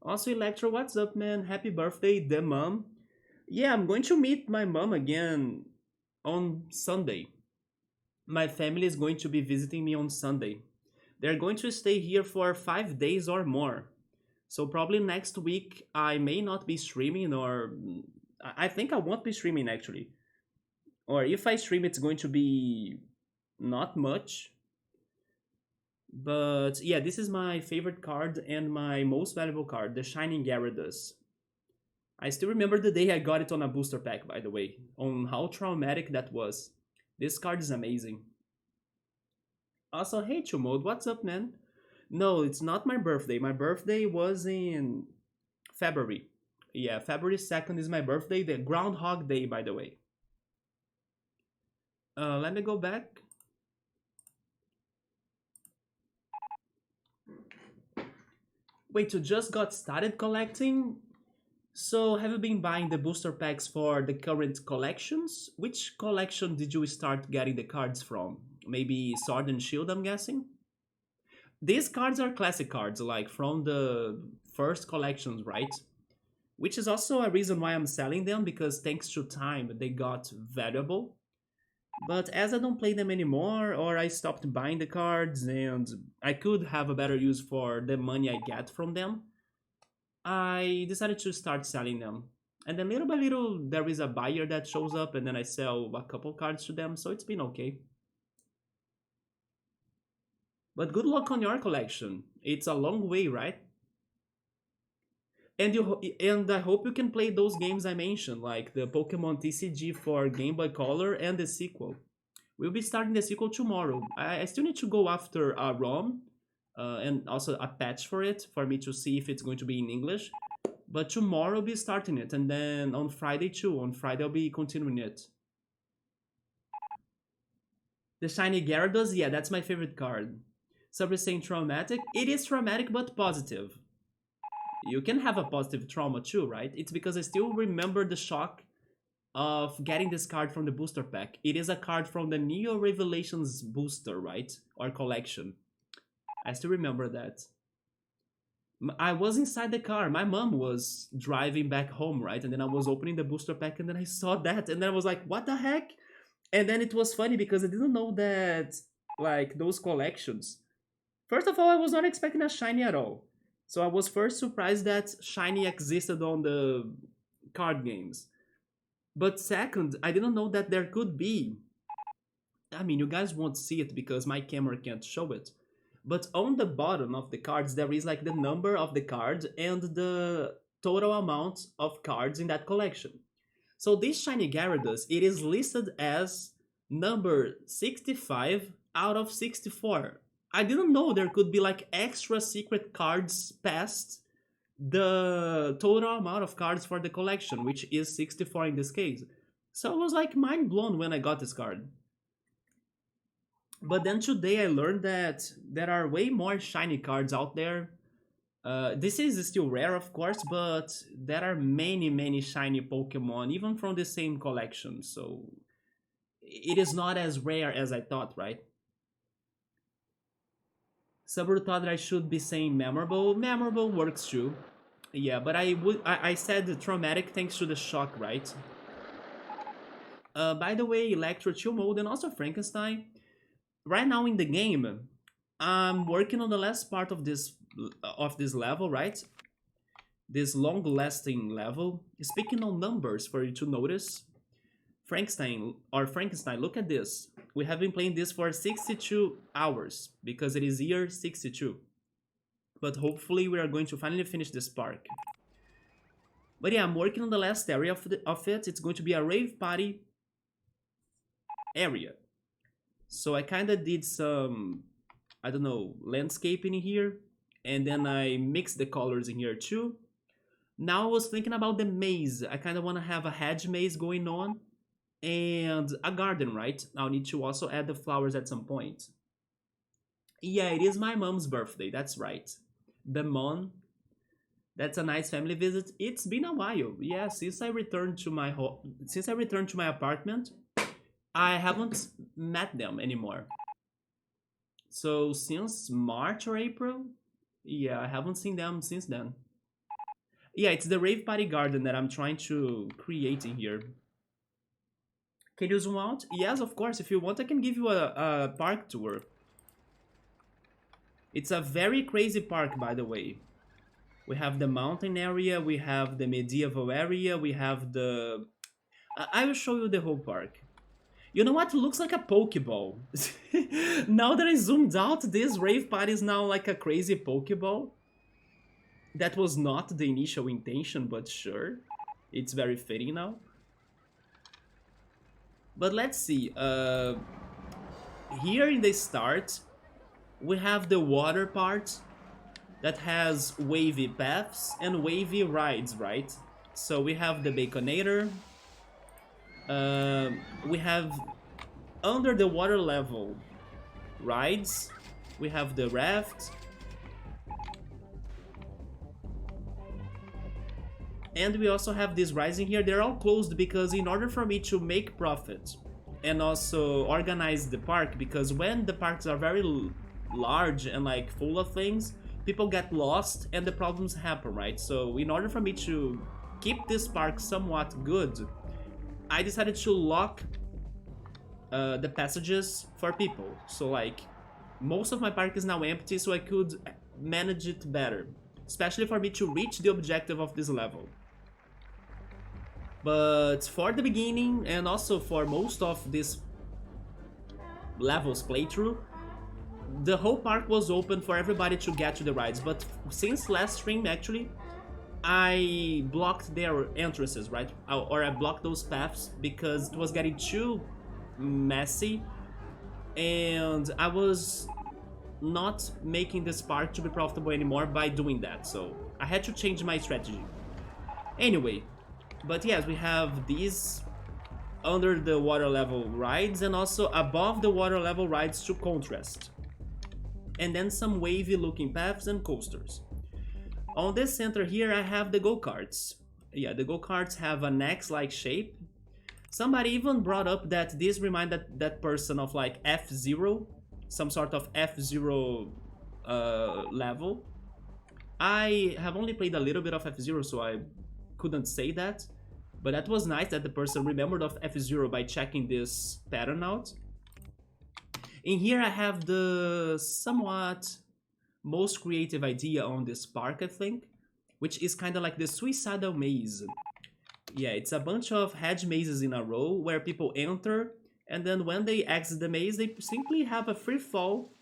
Also, Electro, what's up, man? Happy birthday, the mom. Yeah, I'm going to meet my mom again on Sunday. My family is going to be visiting me on Sunday. They're going to stay here for 5 days or more. So probably next week I may not be streaming, or I think I won't be streaming actually. Or if I stream, it's going to be not much. But yeah, this is my favorite card and my most valuable card, the Shining Gyarados. I still remember the day I got it on a booster pack, by the way, on how traumatic that was. This card is amazing. Also, hey Chumode, what's up, man? No, it's not my birthday. My birthday was in February. Yeah, February 2nd is my birthday, the Groundhog Day, by the way. Let me go back. Wait, you just got started collecting? So, have you been buying the booster packs for the current collections? Which collection did you start getting the cards from? Maybe Sword and Shield, I'm guessing? These cards are classic cards, like from the first collections, right? Which is also a reason why I'm selling them, because thanks to time they got valuable. But as I don't play them anymore, or I stopped buying the cards and I could have a better use for the money I get from them, I decided to start selling them. And then little by little, there is a buyer that shows up, and then I sell a couple cards to them, so it's been okay. But good luck on your collection. It's a long way, right? And I hope you can play those games I mentioned, like the Pokemon TCG for Game Boy Color and the sequel. We'll be starting the sequel tomorrow. I still need to go after a ROM and also a patch for it for me to see if it's going to be in English. But tomorrow I'll be starting it, and then on Friday too. On Friday I'll be continuing it. The shiny Gyarados, yeah, that's my favorite card. Some is saying traumatic. It is traumatic but positive. You can have a positive trauma too, right? It's because I still remember the shock of getting this card from the booster pack. It is a card from the Neo Revelations booster, right? Or collection. I still remember that. I was inside the car. My mom was driving back home, right? And then I was opening the booster pack and then I saw that and then I was like, what the heck? And then it was funny because I didn't know that, like, those collections. First of all, I was not expecting a shiny at all. So I was first surprised that shiny existed on the card games. But second, I didn't know that there could be. I mean, you guys won't see it because my camera can't show it. But on the bottom of the cards, there is like the number of the card and the total amount of cards in that collection. So this shiny Gyarados, it is listed as number 65 out of 64. I didn't know there could be like extra secret cards past the total amount of cards for the collection, which is 64 in this case. So I was like mind blown when I got this card. But then today I learned that there are way more shiny cards out there. This is still rare, of course, but there are many shiny Pokemon, even from the same collection. So it is not as rare as I thought, right? Subaru thought that I should be saying memorable. Memorable works too. Yeah, but I said traumatic thanks to the shock, right? By the way, Electro, Chill Mode, and also Frankenstein. Right now in the game, I'm working on the last part of this level, right? This long-lasting level. Speaking on numbers for you to notice, Frankenstein, look at this. We have been playing this for 62 hours because it is year 62. But hopefully we are going to finally finish this park. But yeah, I'm working on the last area of it. It's going to be a rave party area. So I kind of did some, I don't know, landscaping in here. And then I mixed the colors in here too. Now I was thinking about the maze. I kind of want to have a hedge maze going on. And a garden, right? I'll need to also add the flowers at some point. Yeah, it is my mom's birthday, that's right. The mom. That's a nice family visit. It's been a while. Yeah, since I returned to my apartment, I haven't met them anymore. So since March or April, yeah, I haven't seen them since then. Yeah, it's the rave party garden that I'm trying to create in here. Can you zoom out? Yes, of course. If you want, I can give you a park tour. It's a very crazy park, by the way. We have the mountain area, we have the medieval area, we have the... I will show you the whole park. You know what? It looks like a Pokeball. Now that I zoomed out, this rave party is now like a crazy Pokeball. That was not the initial intention, but sure. It's very fitting now. But let's see. Here in the start, we have the water part that has wavy paths and wavy rides, right? So we have the Baconator. We have under the water level rides. We have the raft. And we also have these rides in here. They're all closed because in order for me to make profit and also organize the park, because when the parks are very large and like full of things, people get lost and the problems happen, right? So in order for me to keep this park somewhat good, I decided to lock the passages for people. So like most of my park is now empty, so I could manage it better, especially for me to reach the objective of this level. But for the beginning and also for most of this levels playthrough, the whole park was open for everybody to get to the rides. But since last stream, actually, I blocked their entrances, right? Or I blocked those paths because it was getting too messy and I was not making this park to be profitable anymore by doing that. So I had to change my strategy. Anyway, but yes, we have these under the water level rides and also above the water level rides to contrast. And then some wavy looking paths and coasters. On this center here I have the go-karts. Yeah, the go-karts have an X-like shape. Somebody even brought up that this reminded that person of like F-Zero, some sort of F-Zero level. I have only played a little bit of F-Zero, so I couldn't say that. But that was nice that the person remembered of F-Zero by checking this pattern out. In here I have the somewhat most creative idea on this park, I think, which is kind of like the Suicidal Maze. Yeah, it's a bunch of hedge mazes in a row where people enter, and then when they exit the maze, they simply have a free fall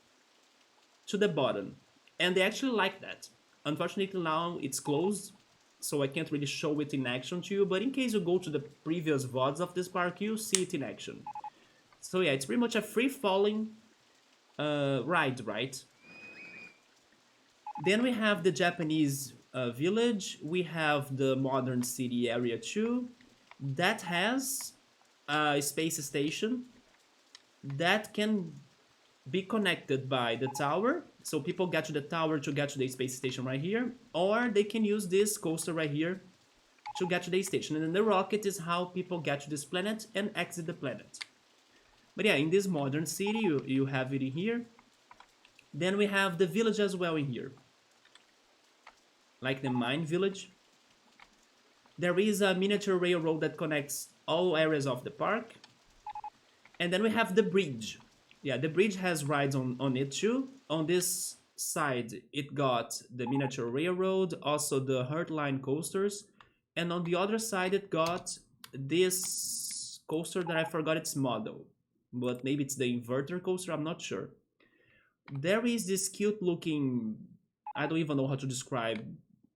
to the bottom. And they actually like that. Unfortunately now it's closed, so I can't really show it in action to you, but in case you go to the previous VODs of this park, you'll see it in action. So yeah, it's pretty much a free-falling ride, right? Then we have the Japanese village, we have the modern city area too, that has a space station that can be connected by the tower, so people get to the tower to get to the space station right here, or they can use this coaster right here to get to the station, and then the rocket is how people get to this planet and exit the planet. But yeah, in this modern city you have it in here. Then we have the village as well in here, like the mine village. There is a miniature railroad that connects all areas of the park. And then we have the bridge. Yeah, the bridge has rides on it too. On this side, it got the miniature railroad, also the Heartline coasters. And on the other side, it got this coaster that I forgot its model. But maybe it's the inverter coaster, I'm not sure. There is this cute looking, I don't even know how to describe,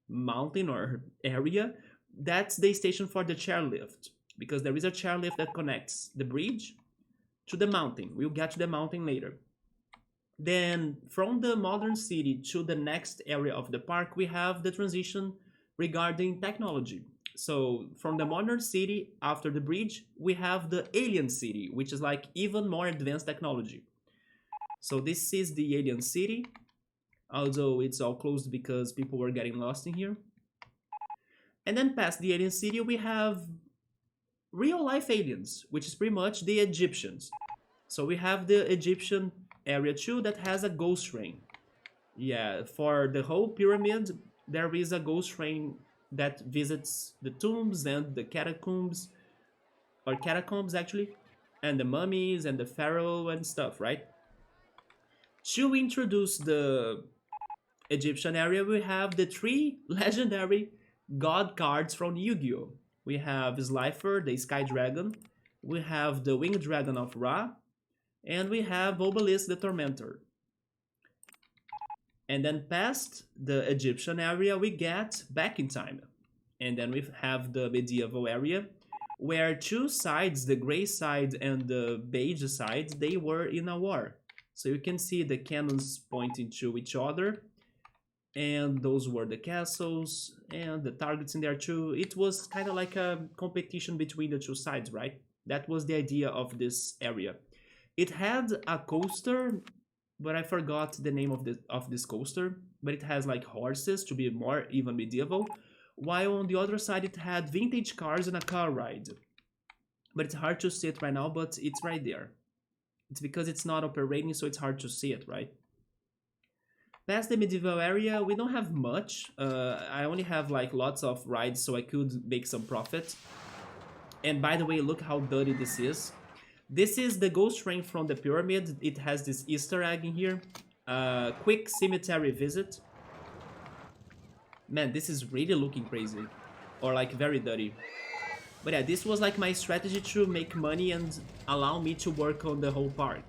mountain or area. That's the station for the chairlift, because there is a chairlift that connects the bridge to the mountain. We'll get to the mountain later. Then from the modern city to the next area of the park, we have the transition regarding technology. So from the modern city after the bridge, we have the alien city, which is like even more advanced technology. So this is the alien city, although it's all closed because people were getting lost in here. And then past the alien city, we have real life aliens, which is pretty much the Egyptians. So we have the Egyptian area too that has a ghost train. Yeah, for the whole pyramid, there is a ghost train that visits the tombs and the catacombs, or catacombs actually, and the mummies and the pharaoh and stuff, right? To introduce the Egyptian area, we have the three legendary god cards from Yu-Gi-Oh! We have Slifer, the Sky Dragon, we have the Winged Dragon of Ra, and we have Obelisk the Tormentor. And then past the Egyptian area, we get back in time. And then we have the medieval area, where two sides, the gray side and the beige side, they were in a war. So you can see the cannons pointing to each other, and those were the castles and the targets in there too. It was kind of like a competition between the two sides, right? That was the idea of this area. It had a coaster, but I forgot the name of this coaster, but it has like horses to be more even medieval, while on the other side it had vintage cars and a car ride. But it's hard to see it right now, but it's right there. It's because it's not operating, so it's hard to see it, right? Past the medieval area, we don't have much. I only have like lots of rides, so I could make some profit. And by the way, look how dirty this is. This is the ghost train from the pyramid. It has this Easter egg in here. Quick cemetery visit. Man, this is really looking crazy. Or like very dirty. But yeah, this was like my strategy to make money and allow me to work on the whole park.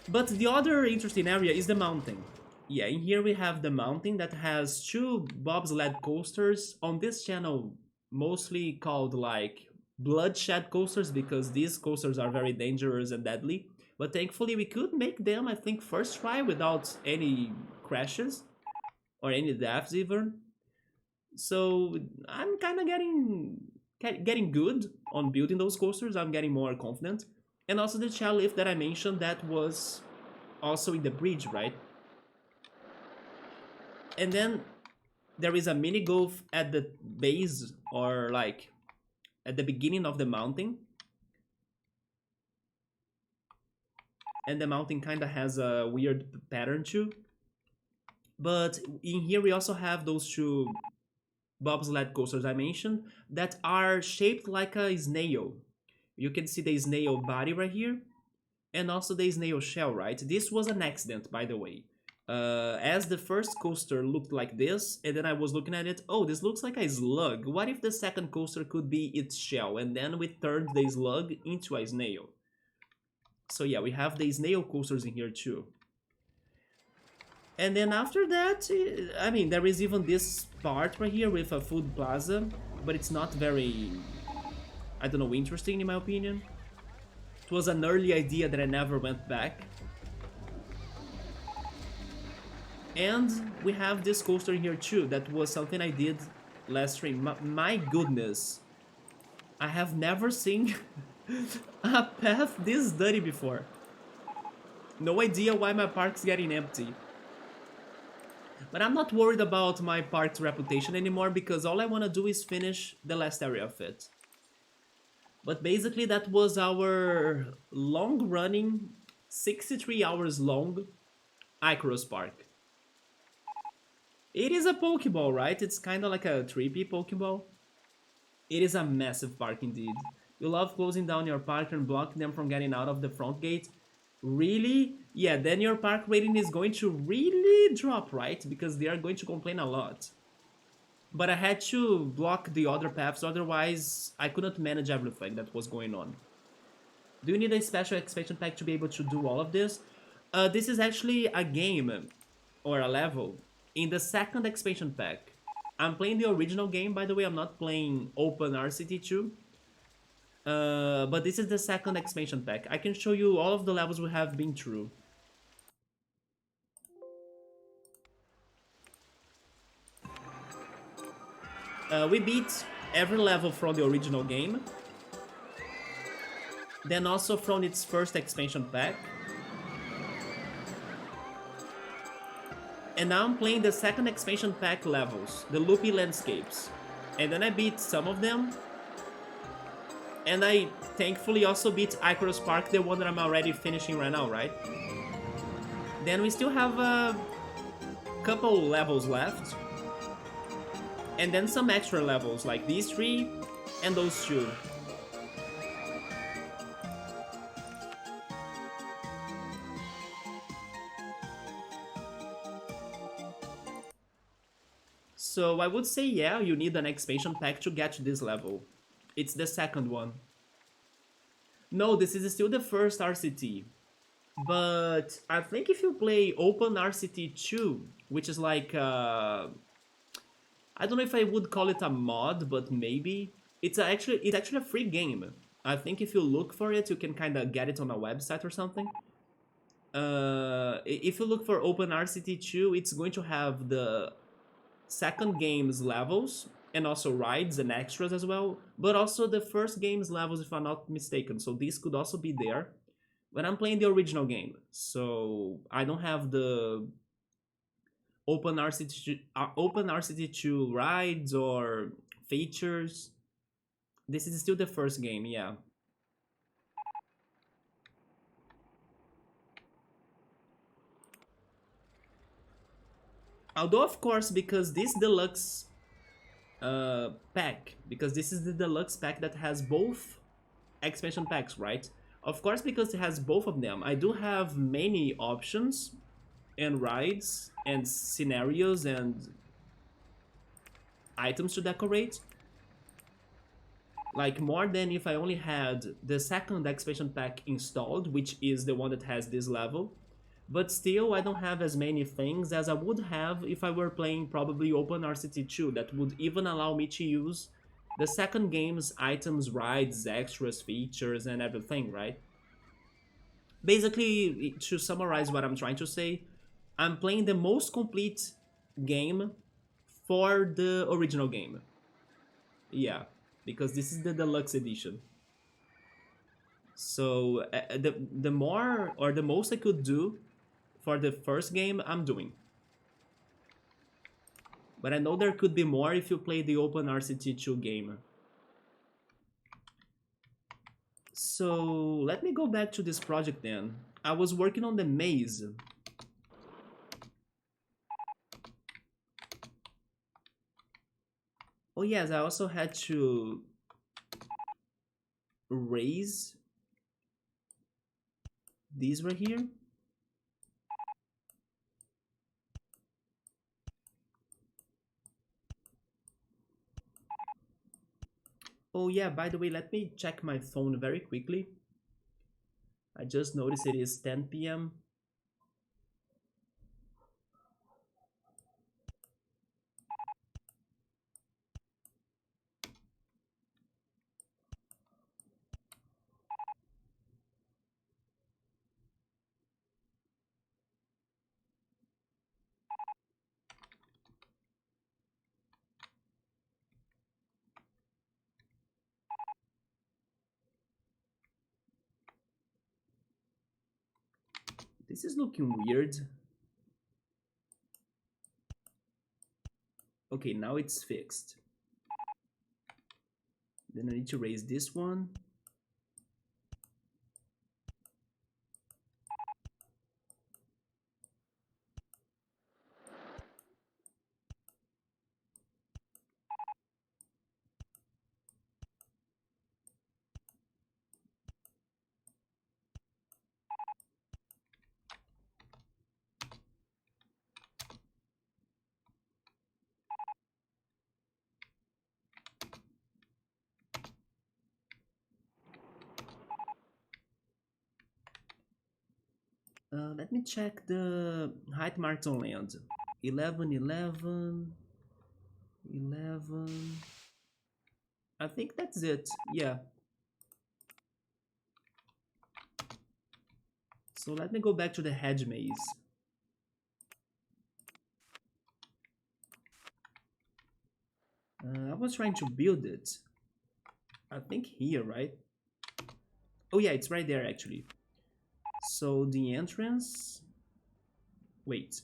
But the other interesting area is the mountain. Yeah, in here we have the mountain that has two bobsled coasters on this channel, mostly called like bloodshed coasters, because these coasters are very dangerous and deadly. But thankfully we could make them, I think, first try without any crashes or any deaths even. So I'm kind of getting getting good on building those coasters. I'm getting more confident. And also the chairlift that I mentioned, that was also in the bridge, right? And then there is a mini golf at the base, or like at the beginning of the mountain. And the mountain kind of has a weird pattern too. But in here we also have those two bobsled coasters I mentioned that are shaped like a snail. You can see the snail body right here, and also the snail shell, right? This was an accident, by the way. As the first coaster looked like this, and then I was looking at it, oh, this looks like a slug. What if the second coaster could be its shell? And then we turned the slug into a snail. So yeah, we have the snail coasters in here too. And then after that, I mean, there is even this part right here with a food plaza, but it's not very, I don't know, interesting in my opinion. It was an early idea that I never went back. And we have this coaster here too, that was something I did last stream. My goodness, I have never seen a path this dirty before. No idea why my park's getting empty. But I'm not worried about my park's reputation anymore, because all I want to do is finish the last area of it. But basically that was our long-running, 63 hours long Icarus Park. It is a Pokeball, right? It's kind of like a trippy Pokeball. It is a massive park indeed. You love closing down your park and blocking them from getting out of the front gate. Really? Yeah, then your park rating is going to really drop, right? Because they are going to complain a lot. But I had to block the other paths, otherwise I couldn't manage everything that was going on. Do you need a special expansion pack to be able to do all of this? This is actually a game, or a level, in the second expansion pack. I'm playing the original game, by the way. I'm not playing Open RCT 2. But this is the second expansion pack. I can show you all of the levels we have been through. We beat every level from the original game. Then also from its first expansion pack. And now I'm playing the second expansion pack levels, the loopy landscapes. And then I beat some of them. And I thankfully also beat Icarus Park, the one that I'm already finishing right now, right? Then we still have a couple levels left. And then some extra levels, like these three and those two. So I would say, yeah, you need an expansion pack to get to this level. It's the second one. No, this is still the first RCT. But I think if you play Open RCT 2, which is like, I don't know if I would call it a mod, but maybe. It's actually a free game. I think if you look for it, you can kind of get it on a website or something. If you look for Open RCT 2, it's going to have the second game's levels, and also rides and extras as well, but also the first game's levels, if I'm not mistaken. So this could also be there. But I'm playing the original game, so I don't have the Open RCT2 rides or features. This is still the first game, yeah. Although, of course, because this deluxe pack, because this is the deluxe pack that has both expansion packs, right? Of course, because it has both of them, I do have many options and rides and scenarios and items to decorate. Like more than if I only had the second expansion pack installed, which is the one that has this level. But still, I don't have as many things as I would have if I were playing probably Open RCT 2, that would even allow me to use the second game's items, rides, extras, features, and everything, right? Basically, to summarize what I'm trying to say, I'm playing the most complete game for the original game. Yeah. because this is the deluxe edition. So the more or the most I could do for the first game, I'm doing. But I know there could be more if you play the Open RCT2 game. So let me go back to this project then. I was working on the maze. Oh yes, I also had to raise these right here. Oh yeah, by the way, let me check my phone very quickly. I just noticed it is 10 p.m. This is looking weird. Okay, now it's fixed. Then I need to raise this one. Let me check the height marks on land. 11, 11, 11. I think that's it. Yeah. So let me go back to the Hedge Maze. I was trying to build it. I think here, right? Oh yeah, it's right there actually. So the entrance... Wait.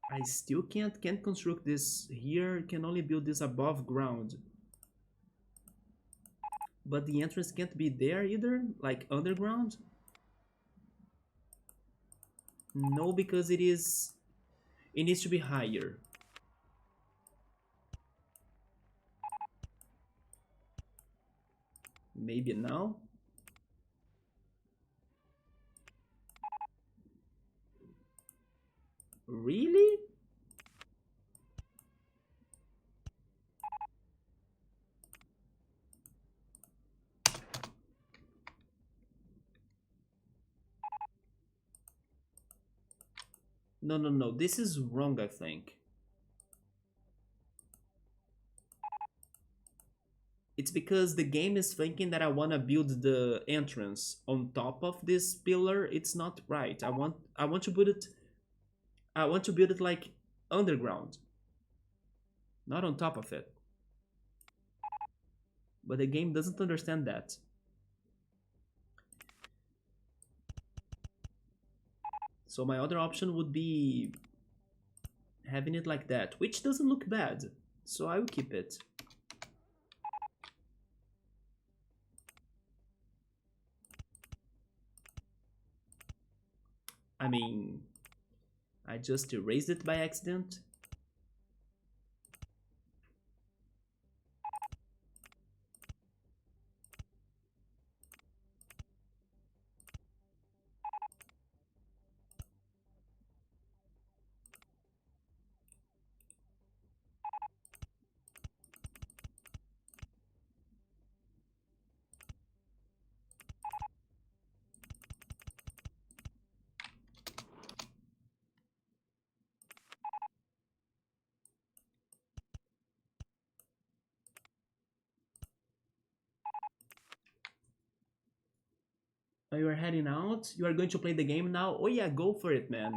I still can't construct this here. Can only build this above ground. But the entrance can't be there either, like underground. No, because it needs to be higher. Maybe now. Really? No, no, no. This is wrong, I think. It's because the game is thinking that I want to build the entrance on top of this pillar. It's not right. I want to build it like underground, not on top of it. But the game doesn't understand that. So my other option would be having it like that, which doesn't look bad. So I will keep it. I mean, I just erased it by accident. You are heading out? You are going to play the game now? Oh yeah, go for it, man.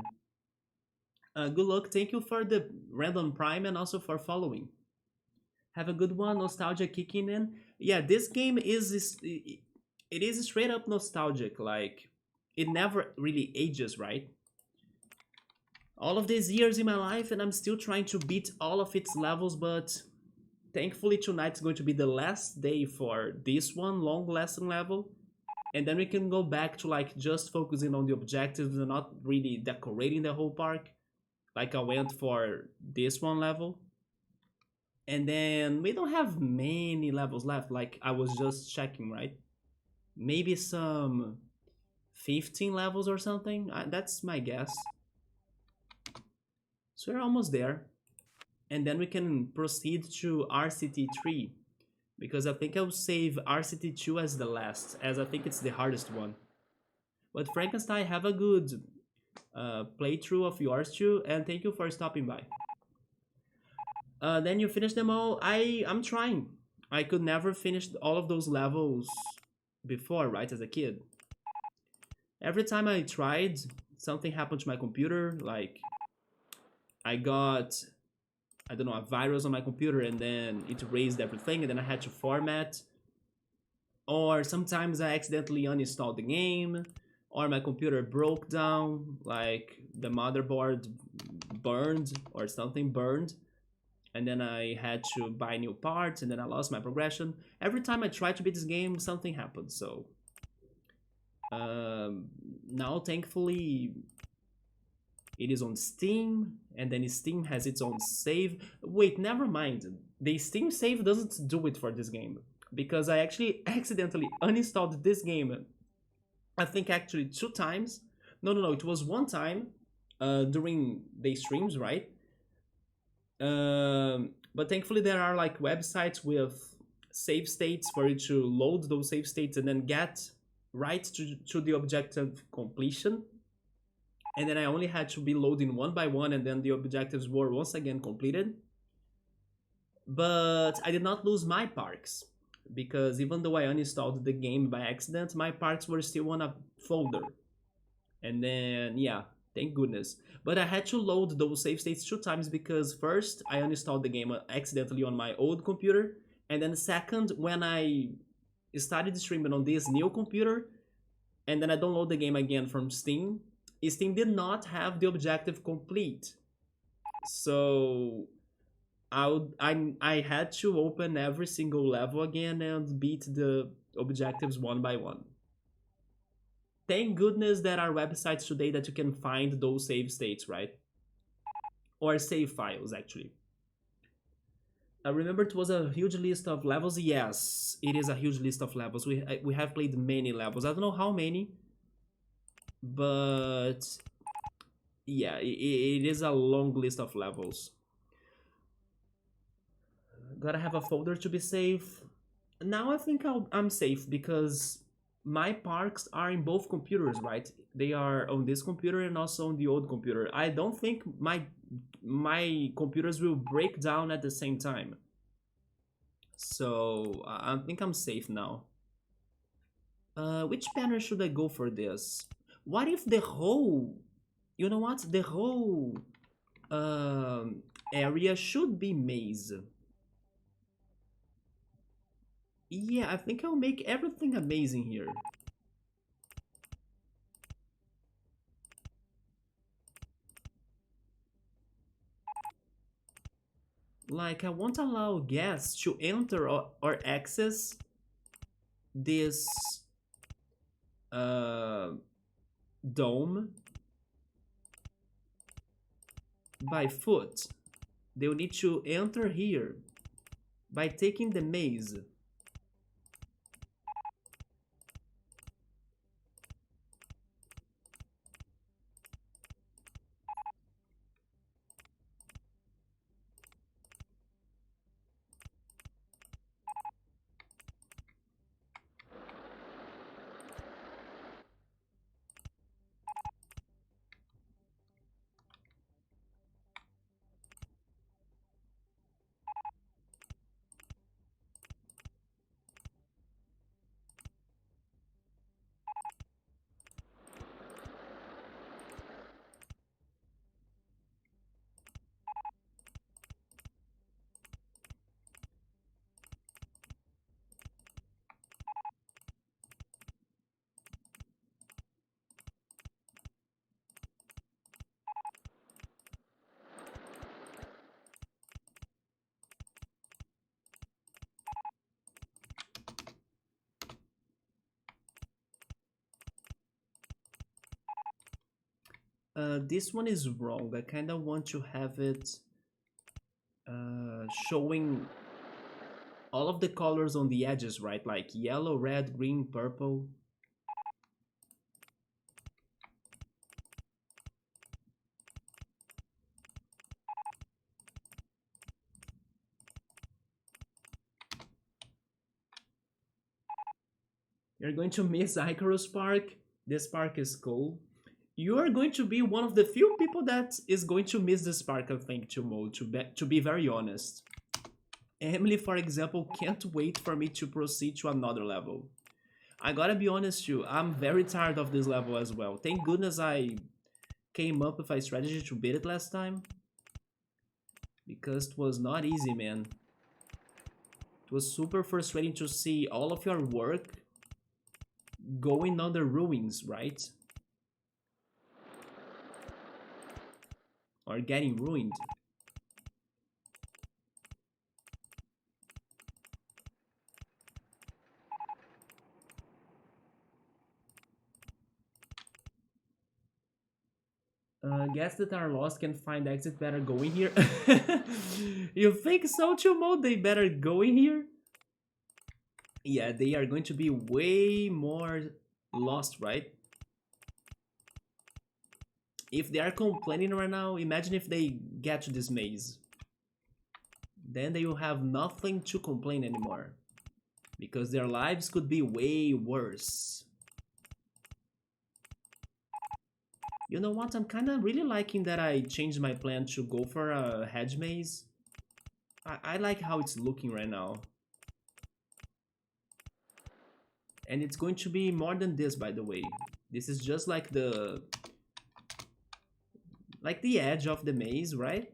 Good luck. Thank you for the random prime and also for following. Have a good one, nostalgia kicking in. Yeah, this game it is straight up nostalgic. Like it never really ages, right? All of these years in my life, and I'm still trying to beat all of its levels, but thankfully tonight's going to be the last day for this one long lasting level, and then we can go back to like just focusing on the objectives and not really decorating the whole park like I went for this one level. And then we don't have many levels left, like I was just checking, right? Maybe some 15 levels or something. That's my guess. So we're almost there. And then we can proceed to RCT3, because I think I'll save RCT2 as the last, as I think it's the hardest one. But Frankenstein, have a good playthrough of yours too, and thank you for stopping by. Then you finish them all. I'm trying. I could never finish all of those levels before, right, as a kid. Every time I tried, something happened to my computer, like I got, I don't know, a virus on my computer and then it erased everything and then I had to format. Or sometimes I accidentally uninstalled the game, or my computer broke down, like the motherboard burned or something burned, and then I had to buy new parts and then I lost my progression. Every time I tried to beat this game, something happened, so now thankfully it is on Steam, and then Steam has its own save. Wait, never mind. The Steam save doesn't do it for this game, because I actually accidentally uninstalled this game. I think actually 2 times. No, it was one time during the streams, right? But thankfully there are like websites with save states for you to load those save states and then get right to the objective completion. And then I only had to be loading one by one, and then the objectives were once again completed. But I did not lose my parks, because even though I uninstalled the game by accident, my parks were still on a folder. And then, yeah, thank goodness. But I had to load those save states 2 times, because first I uninstalled the game accidentally on my old computer, and then second, when I started streaming on this new computer, and then I download the game again from Steam, Steam did not have the objective complete. So I had to open every single level again and beat the objectives one by one. Thank goodness there are websites today that you can find those save states, right? Or save files, actually. I remember it was a huge list of levels. Yes, it is a huge list of levels. We have played many levels. I don't know how many, but yeah, it is a long list of levels. Gotta have a folder to be safe. Now I think I'm safe, because my parks are in both computers, right? They are on this computer and also on the old computer. I don't think my computers will break down at the same time. So I think I'm safe now. Which banner should I go for this? What if the whole, you know what? The whole area should be maze. Yeah, I think I'll make everything amazing here. Like, I won't allow guests to enter or access this uh, dome by foot. They'll need to enter here by taking the maze. This one is wrong. I kind of want to have it showing all of the colors on the edges, right? Like yellow, red, green, purple. You're going to miss Icarus Park. This park is cool. You are going to be one of the few people that is going to miss this park, I think, to be very honest. Emily, for example, can't wait for me to proceed to another level. I gotta be honest too, I'm very tired of this level as well. Thank goodness I came up with a strategy to beat it last time. Because it was not easy, man. It was super frustrating to see all of your work going on the ruins, right? Or getting ruined. Guess that are lost can find exit better going here. You think so too, Mo? They better go in here? Yeah, they are going to be way more lost, right? If they are complaining right now, imagine if they get to this maze. Then they will have nothing to complain anymore. Because their lives could be way worse. You know what? I'm kind of really liking that I changed my plan to go for a Hedge Maze. I like how it's looking right now. And it's going to be more than this, by the way. This is just like the edge of the maze, right?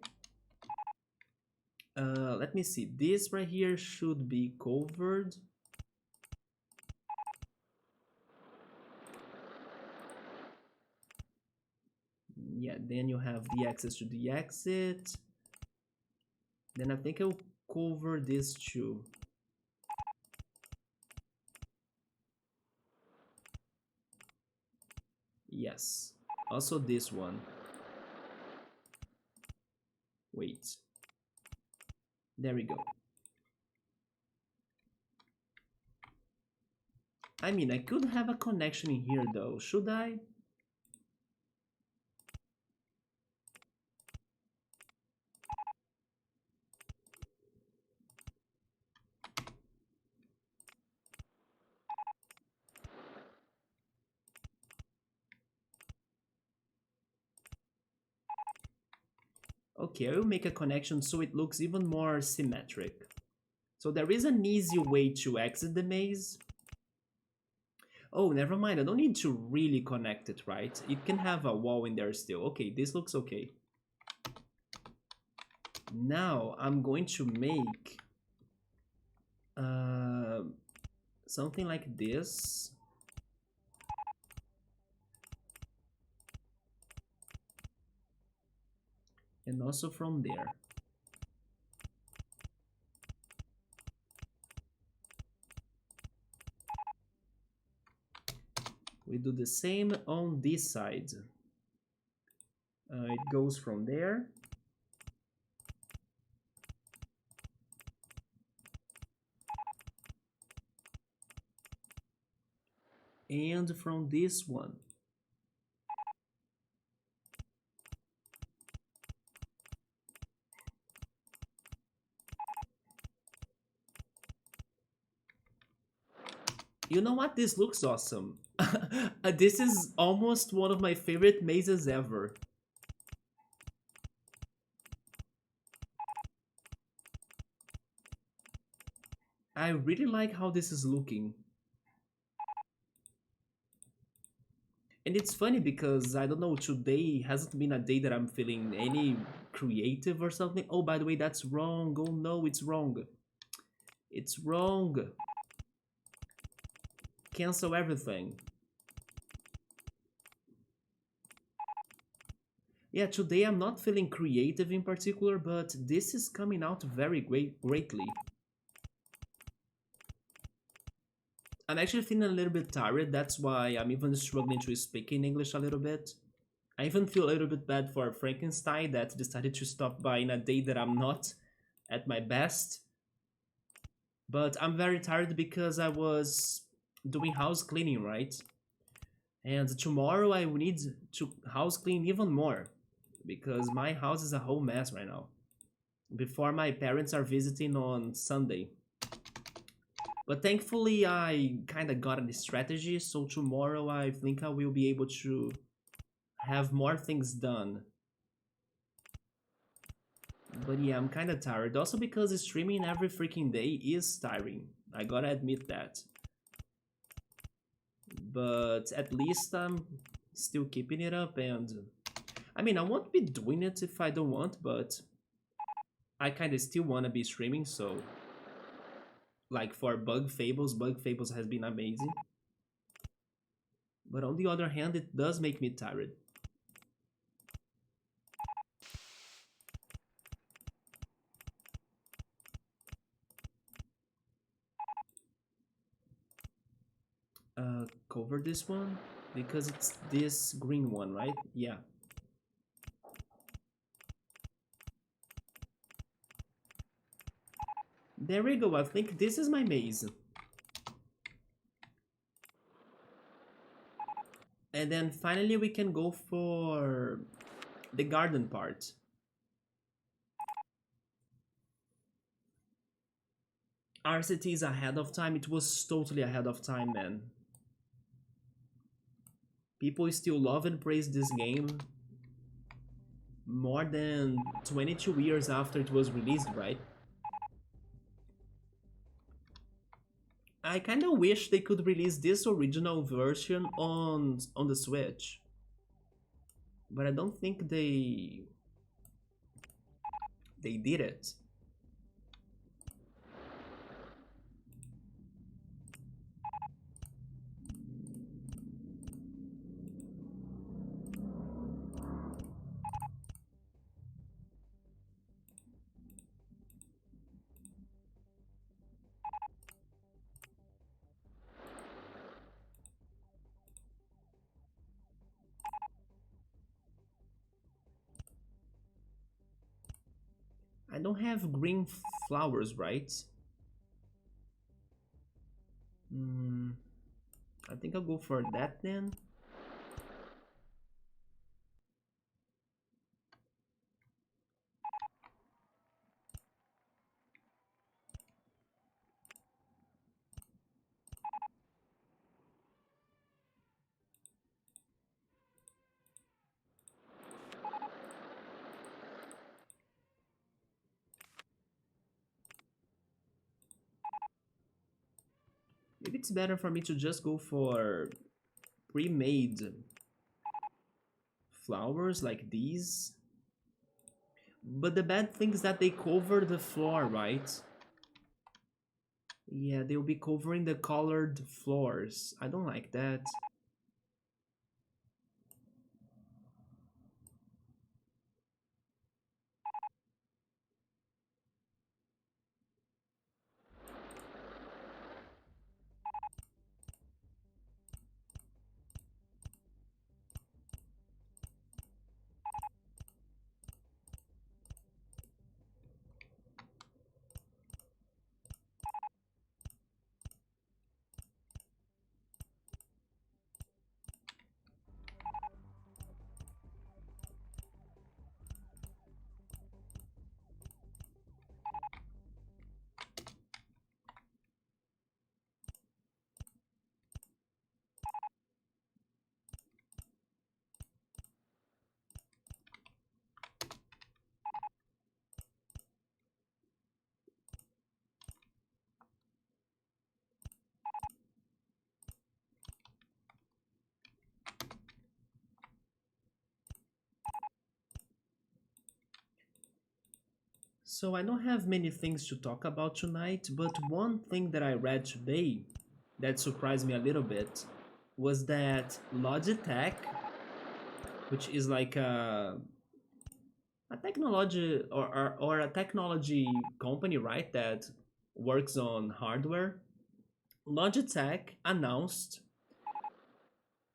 Let me see. This right here should be covered. Yeah, then you have the access to the exit. Then I think I'll cover this too. Yes. Also this one. Wait. There we go. I mean, I could have a connection in here though. Should I? Okay, I will make a connection so it looks even more symmetric. So there is an easy way to exit the maze. Oh, never mind. I don't need to really connect it, right? It can have a wall in there still. Okay, this looks okay. Now I'm going to make something like this. And also from there. We do the same on this side. It goes from there. And from this one. You know what? This looks awesome. This is almost one of my favorite mazes ever. I really like how this is looking. And it's funny because, I don't know, today hasn't been a day that I'm feeling any creative or something. Oh, by the way, that's wrong. Oh no, it's wrong. It's wrong. Cancel everything. Yeah, today I'm not feeling creative in particular, but this is coming out very greatly. I'm actually feeling a little bit tired, that's why I'm even struggling to speak in English a little bit. I even feel a little bit bad for Frankenstein that decided to stop by in a day that I'm not at my best. But I'm very tired because I was doing house cleaning, right? And tomorrow I will need to house clean even more because my house is a whole mess right now. Before my parents are visiting on Sunday. But thankfully I kinda got a strategy, so tomorrow I think I will be able to have more things done. But yeah, I'm kinda tired. Also because streaming every freaking day is tiring. I gotta admit that. But at least I'm still keeping it up, and I mean, I won't be doing it if I don't want, but I kinda still wanna be streaming, so like for Bug Fables has been amazing. But on the other hand, it does make me tired. Cover this one because it's this green one, right? Yeah. There we go. I think this is my maze. And then finally we can go for the garden part. RCT is ahead of time. It was totally ahead of time, man. People still love and praise this game more than 22 years after it was released, right? I kinda wish they could release this original version on the Switch. But I don't think they did it. I don't have green flowers, right? Hmm, I think I'll go for that then. Maybe it's better for me to just go for pre-made flowers like these. But the bad thing is that they cover the floor, right? Yeah, they'll be covering the colored floors. I don't like that. So I don't have many things to talk about tonight, but one thing that I read today that surprised me a little bit was that Logitech, which is like a technology or a technology company, right, that works on hardware, Logitech announced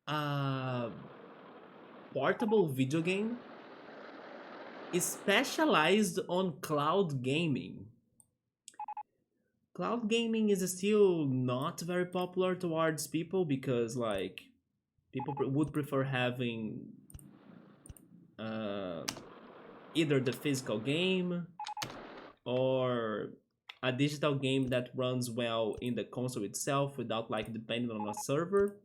uh, portable video game is specialized on cloud gaming. Cloud gaming is still not very popular towards people because like people would prefer having uh, either the physical game or a digital game that runs well in the console itself without like depending on a server.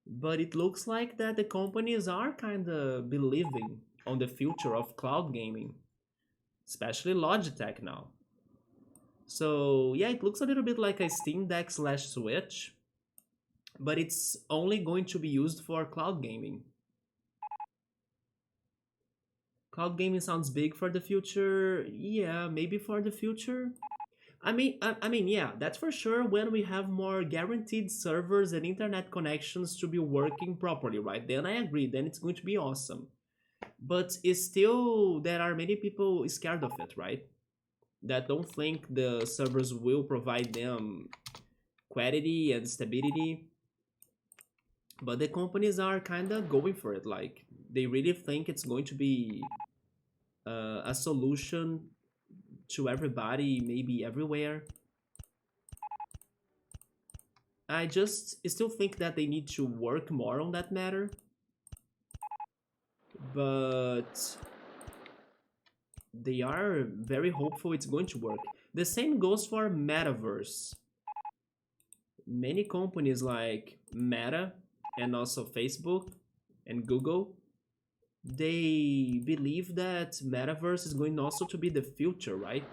But it looks like that the companies are kind of believing on the future of cloud gaming, especially Logitech now. So yeah, it looks a little bit like a Steam Deck slash Switch, but it's only going to be used for cloud gaming. Cloud gaming sounds big for the future. Yeah, maybe for the future. I mean, yeah, that's for sure when we have more guaranteed servers and internet connections to be working properly, right? Then I agree, then it's going to be awesome. But it's still, there are many people scared of it, right? That don't think the servers will provide them quality and stability. But the companies are kind of going for it. Like, they really think it's going to be a solution to everybody, maybe everywhere. I just still think that they need to work more on that matter. But they are very hopeful it's going to work. The same goes for Metaverse. Many companies like Meta and also Facebook and Google, they believe that Metaverse is going also to be the future, right?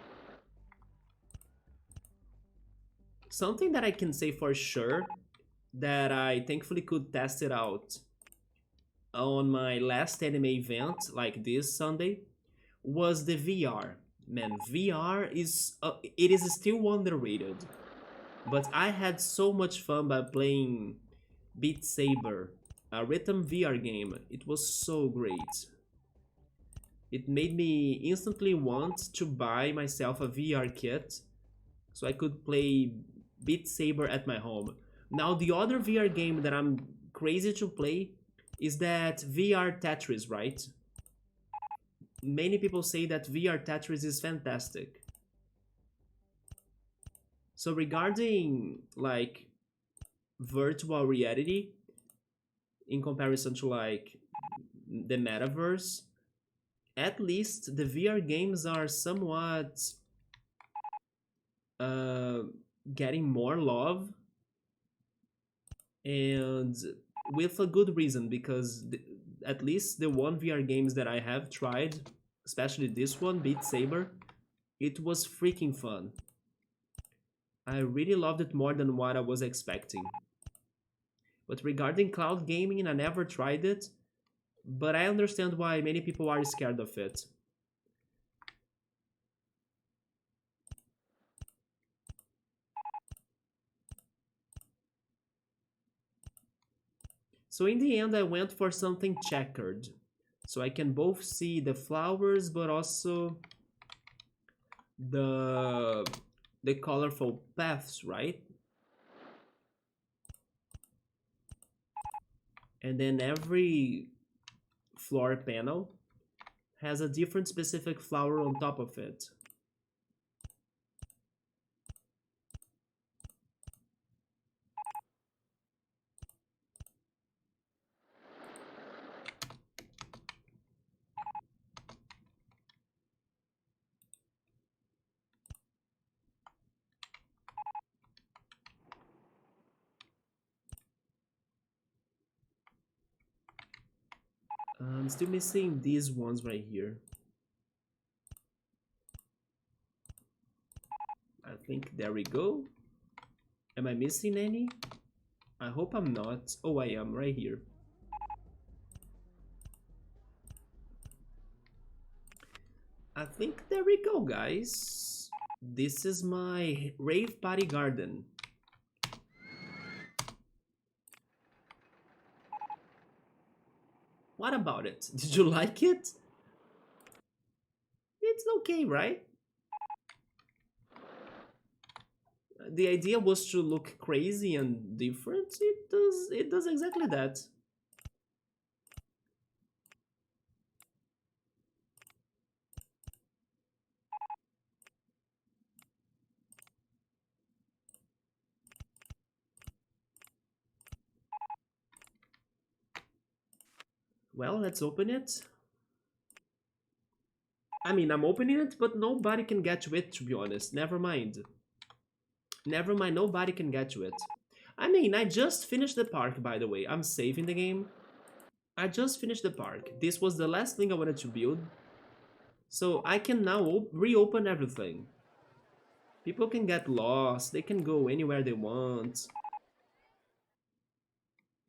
Something that I can say for sure that I thankfully could test it out on my last anime event, like this Sunday, was the VR. Man, VR is it is still underrated, but I had so much fun by playing Beat Saber, a rhythm VR game. It was so great. It made me instantly want to buy myself a VR kit so I could play Beat Saber at my home. Now, the other VR game that I'm crazy to play is that VR Tetris, right? Many people say that VR Tetris is fantastic. So regarding like virtual reality in comparison to like the metaverse, at least the VR games are somewhat uh, getting more love, and with a good reason because at least the one VR games that I have tried, especially this one, Beat Saber, it was freaking fun. I really loved it more than what I was expecting. But regarding cloud gaming, I never tried it, but I understand why many people are scared of it. So in the end, I went for something checkered. So I can both see the flowers, but also the the colorful paths, right? And then every floor panel has a different specific flower on top of it. I'm still missing these ones right here. I think there we go. Am I missing any? I hope I'm not. Oh, I am right here. I think there we go, guys. This is my rave party garden. What about it? Did you like it? It's okay, right? The idea was to look crazy and different. It does exactly that. Well, let's open it. I mean, I'm opening it, but nobody can get to it, to be honest. Never mind. Never mind, nobody can get to it. I mean, I just finished the park, by the way. I'm saving the game. I just finished the park. This was the last thing I wanted to build. So I can now reopen everything. People can get lost. They can go anywhere they want.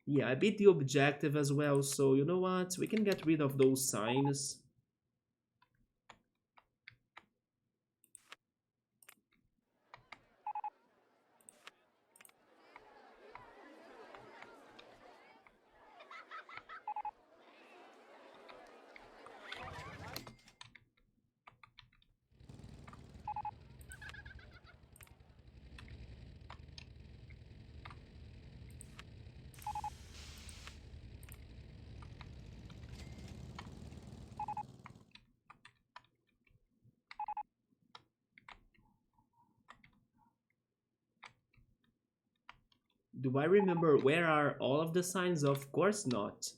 Yeah, I beat the objective as well, so you know what? We can get rid of those signs. Do I remember where are all of the signs? Of course not.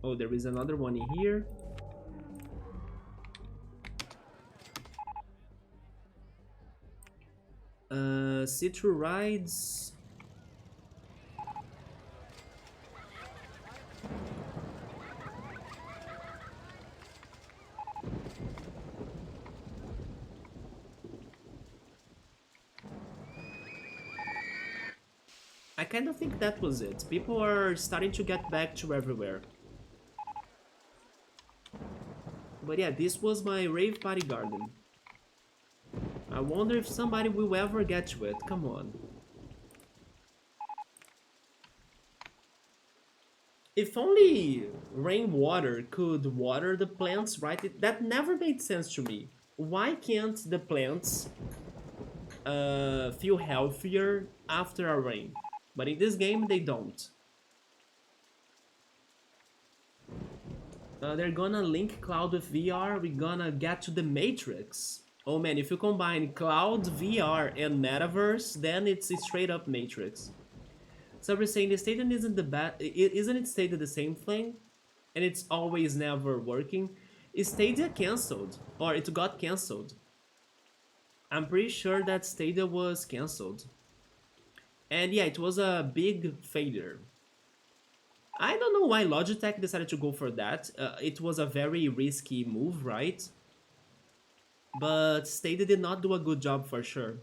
Oh, there is another one in here. See-through rides. I kind of think that was it. People are starting to get back to everywhere. But yeah, this was my rave party garden. I wonder if somebody will ever get to it. Come on. If only rainwater could water the plants, right? That never made sense to me. Why can't the plants feel healthier after a rain? But in this game, they don't. They're gonna link Cloud with VR. We're gonna get to the Matrix. Oh man, if you combine Cloud, VR, and Metaverse, then it's a straight up Matrix. So we're saying the statement isn't the bad. Isn't it stated the same thing? And it's always never working. Is Stadia cancelled? Or it got cancelled? I'm pretty sure that Stadia was cancelled. And yeah, it was a big failure. I don't know why Logitech decided to go for that. It was a very risky move, right? But Stadia did not do a good job for sure.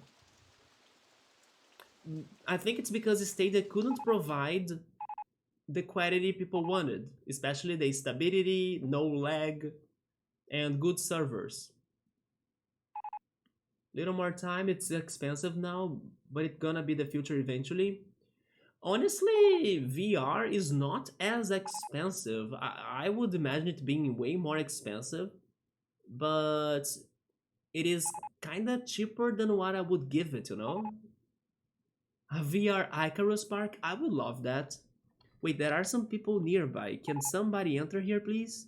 I think it's because Stadia couldn't provide the quality people wanted, especially the stability, no lag, and good servers. Little more time, it's expensive now, but it's gonna be the future eventually. Honestly, VR is not as expensive. I would imagine it being way more expensive, but it is kinda cheaper than what I would give it, you know? A VR Icarus Park, I would love that. Wait, there are some people nearby. Can somebody enter here, please?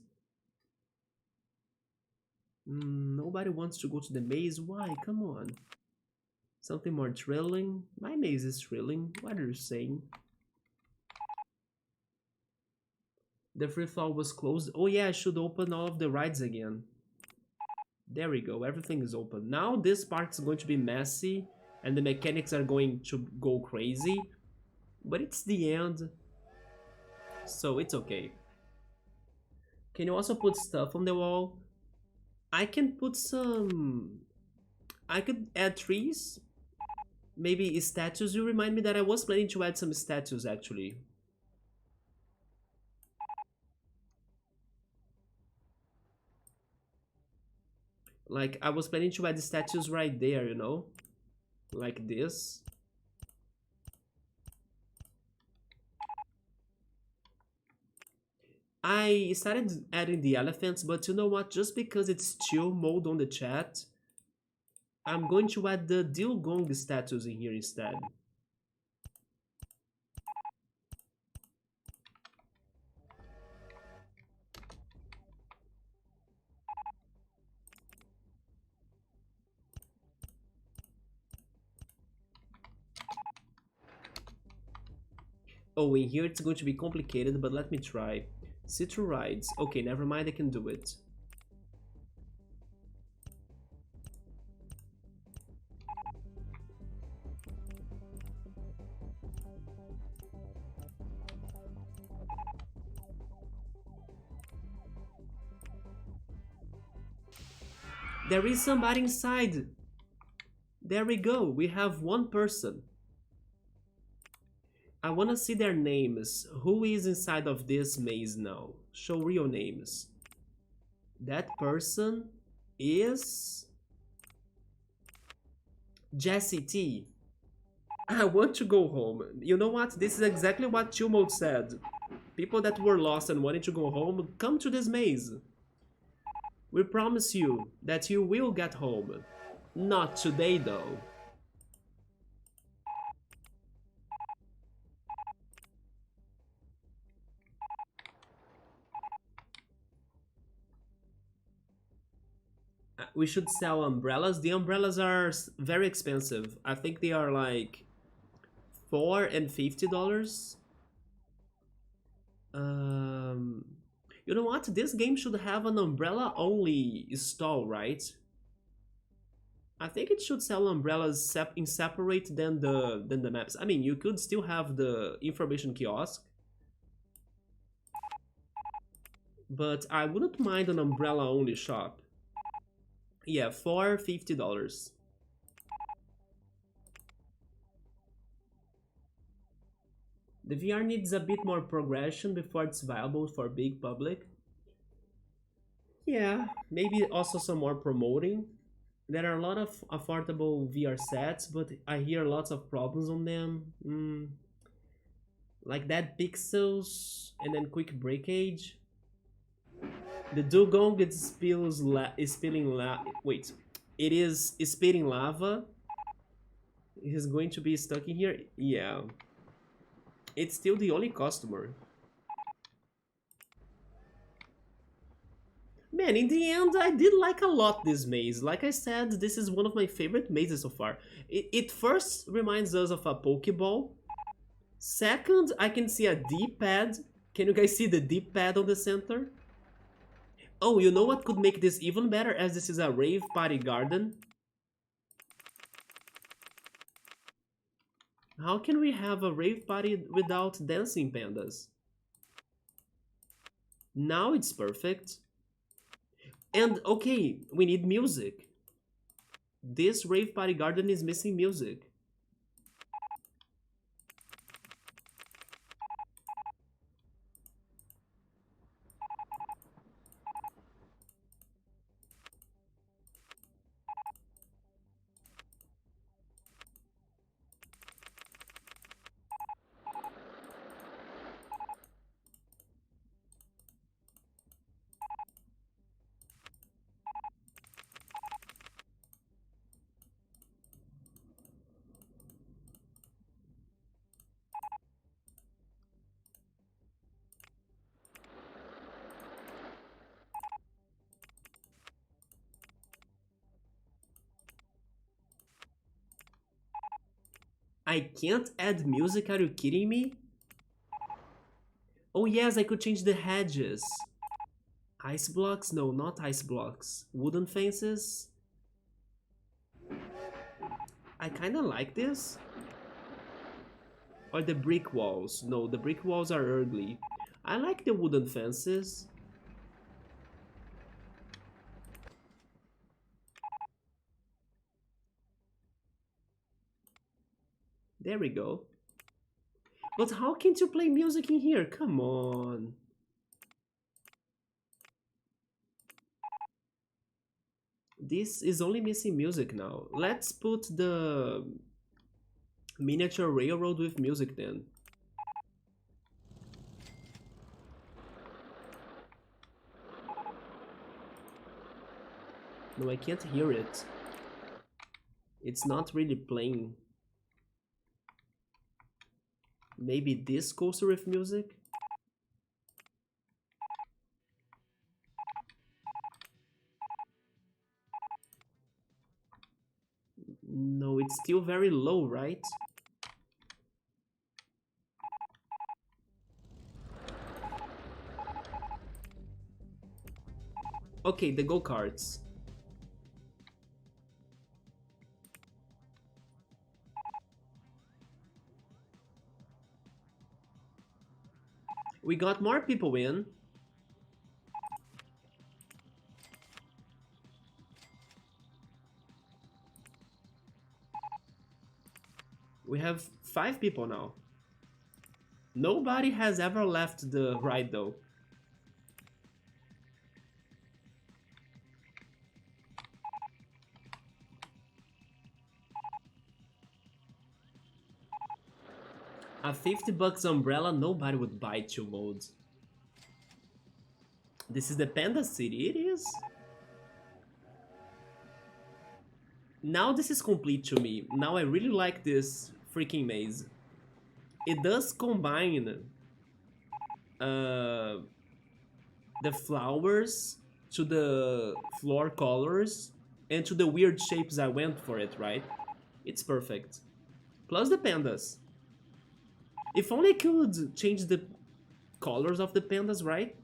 Nobody wants to go to the maze. Why? Come on. Something more thrilling? My maze is thrilling. What are you saying? The free fall was closed. Oh yeah, I should open all of the rides again. There we go. Everything is open. Now this part is going to be messy and the mechanics are going to go crazy. But it's the end. So it's okay. Can you also put stuff on the wall? I can put some... I could add trees. Maybe statues. You remind me that I was planning to add some statues actually. Like, I was planning to add the statues right there, you know? Like this. I started adding the elephants, but you know what? Just because it's chill mode on the chat, I'm going to add the Dilgong statues in here instead. Oh, in here it's going to be complicated, but let me try. C2 rides. Okay, never mind, I can do it. There is somebody inside. There we go. We have one person. I want to see their names. Who is inside of this maze now? Show real names. That person is Jessie T. I want to go home. You know what? This is exactly what Chill Mode said. People that were lost and wanted to go home, come to this maze. We promise you that you will get home. Not today, though. We should sell umbrellas. The umbrellas are very expensive. I think they are like $4 and $50. You know what? This game should have an umbrella-only stall, right? I think it should sell umbrellas in separate than the maps. I mean, you could still have the information kiosk, but I wouldn't mind an umbrella-only shop. Yeah, for $50. The VR needs a bit more progression before it's viable for big public. Yeah, maybe also some more promoting. There are a lot of affordable VR sets, but I hear lots of problems on them. Like dead pixels and then quick breakage. The dugong is spilling wait, it is spitting lava. He's going to be stuck in here. Yeah, it's still the only customer. Man, in the end, I did like a lot this maze. Like I said, this is one of my favorite mazes so far. It first reminds us of a Pokeball. Second, I can see a D-pad. Can you guys see the D-pad on the center? Oh, you know what could make this even better, as this is a rave party garden? How can we have a rave party without dancing pandas? Now it's perfect. And okay, we need music. This rave party garden is missing music. I can't add music, are you kidding me? Oh yes, I could change the hedges. Ice blocks? No, not ice blocks. Wooden fences? I kinda like this. Or the brick walls? No, the brick walls are ugly. I like the wooden fences. There we go. But how can't you play music in here? Come on. This is only missing music now. Let's put the miniature railroad with music then. No, I can't hear it. It's not really playing. Maybe this coaster with music? No, it's still very low, right? Okay, the go-karts. We got more people in. We have 5 people now. Nobody has ever left the ride though. A 50 bucks umbrella, nobody would buy 2 modes. This is the Panda City, it is. Now this is complete to me. Now I really like this freaking maze. It does combine the flowers to the floor colors and to the weird shapes I went for it, right? It's perfect. Plus the pandas. If only I could change the colors of the pandas, right?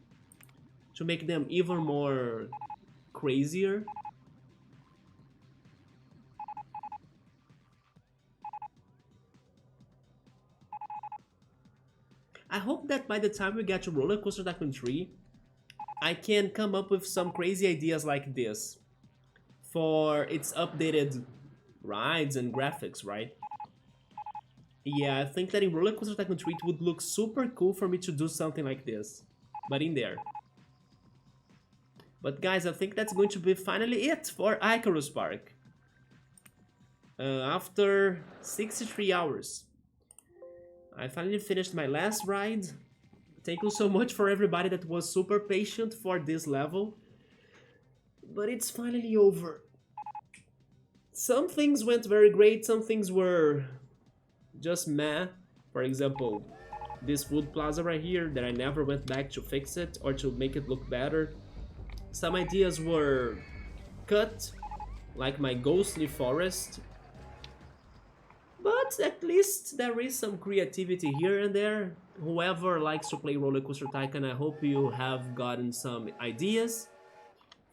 To make them even more crazier. I hope that by the time we get to RollerCoaster Tycoon 3, I can come up with some crazy ideas like this for its updated rides and graphics, right? Yeah, I think that in RollerCoaster Tycoon 3 it would look super cool for me to do something like this, but in there. But guys, I think that's going to be finally it for Icarus Park. After 63 hours. I finally finished my last ride. Thank you so much for everybody that was super patient for this level. But it's finally over. Some things went very great, some things were just meh. For example, this wood plaza right here that I never went back to fix it or to make it look better. Some ideas were cut, like my ghostly forest. But at least there is some creativity here and there. Whoever likes to play RollerCoaster Tycoon, I hope you have gotten some ideas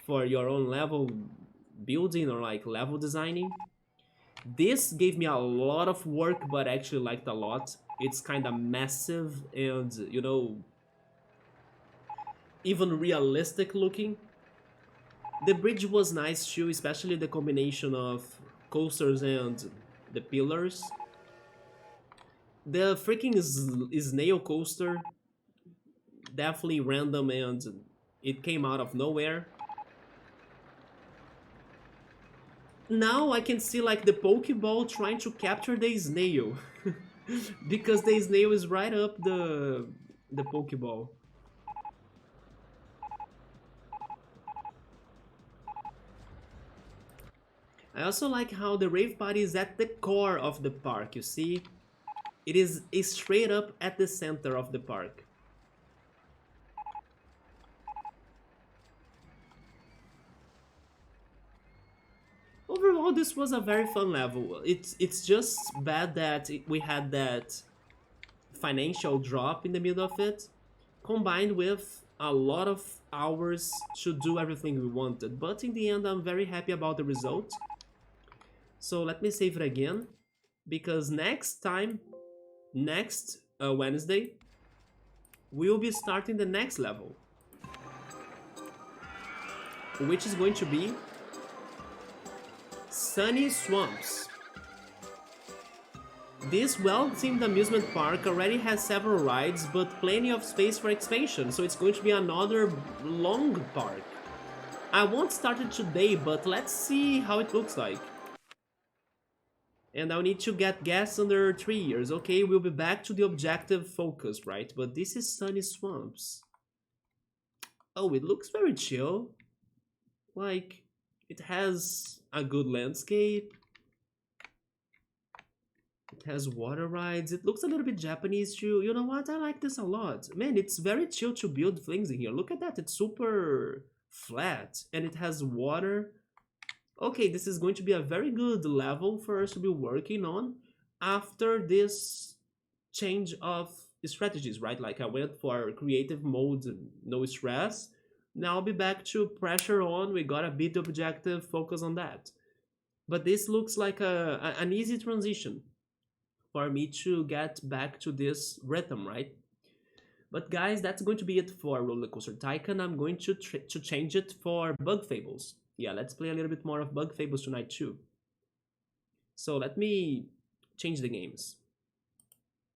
for your own level building or like level designing. This gave me a lot of work, but I actually liked a lot. It's kind of massive and, you know, even realistic looking. The bridge was nice too, especially the combination of coasters and the pillars. The freaking snail coaster, definitely random and it came out of nowhere. Now I can see like the Pokeball trying to capture the snail. Because the snail is right up the Pokeball. I also like how the rave party is at the core of the park, you see? It is straight up at the center of the park. Overall, this was a very fun level. It's just bad that we had that financial drop in the middle of it, combined with a lot of hours to do everything we wanted. But in the end, I'm very happy about the result. So let me save it again, because next Wednesday, we will be starting the next level, which is going to be Sunny Swamps. This well-themed amusement park already has several rides, but plenty of space for expansion, so it's going to be another long park. I won't start it today, but let's see how it looks like. And I'll need to get guests under 3 years. Okay, we'll be back to the objective focus, right? But this is Sunny Swamps. Oh, it looks very chill. Like, It has a good landscape. It has water rides. It looks a little bit Japanese too. You know what? I like this a lot. Man, it's very chill to build things in here. Look at that. It's super flat and it has water. Okay, this is going to be a very good level for us to be working on after this change of strategies, right? Like I went for creative mode, no stress. Now I'll be back to pressure on. We got a bit objective, focus on that. But this looks like an easy transition for me to get back to this rhythm, right? But guys, that's going to be it for RollerCoaster Tycoon. I'm going to change it for Bug Fables. Yeah, let's play a little bit more of Bug Fables tonight too. So let me change the games.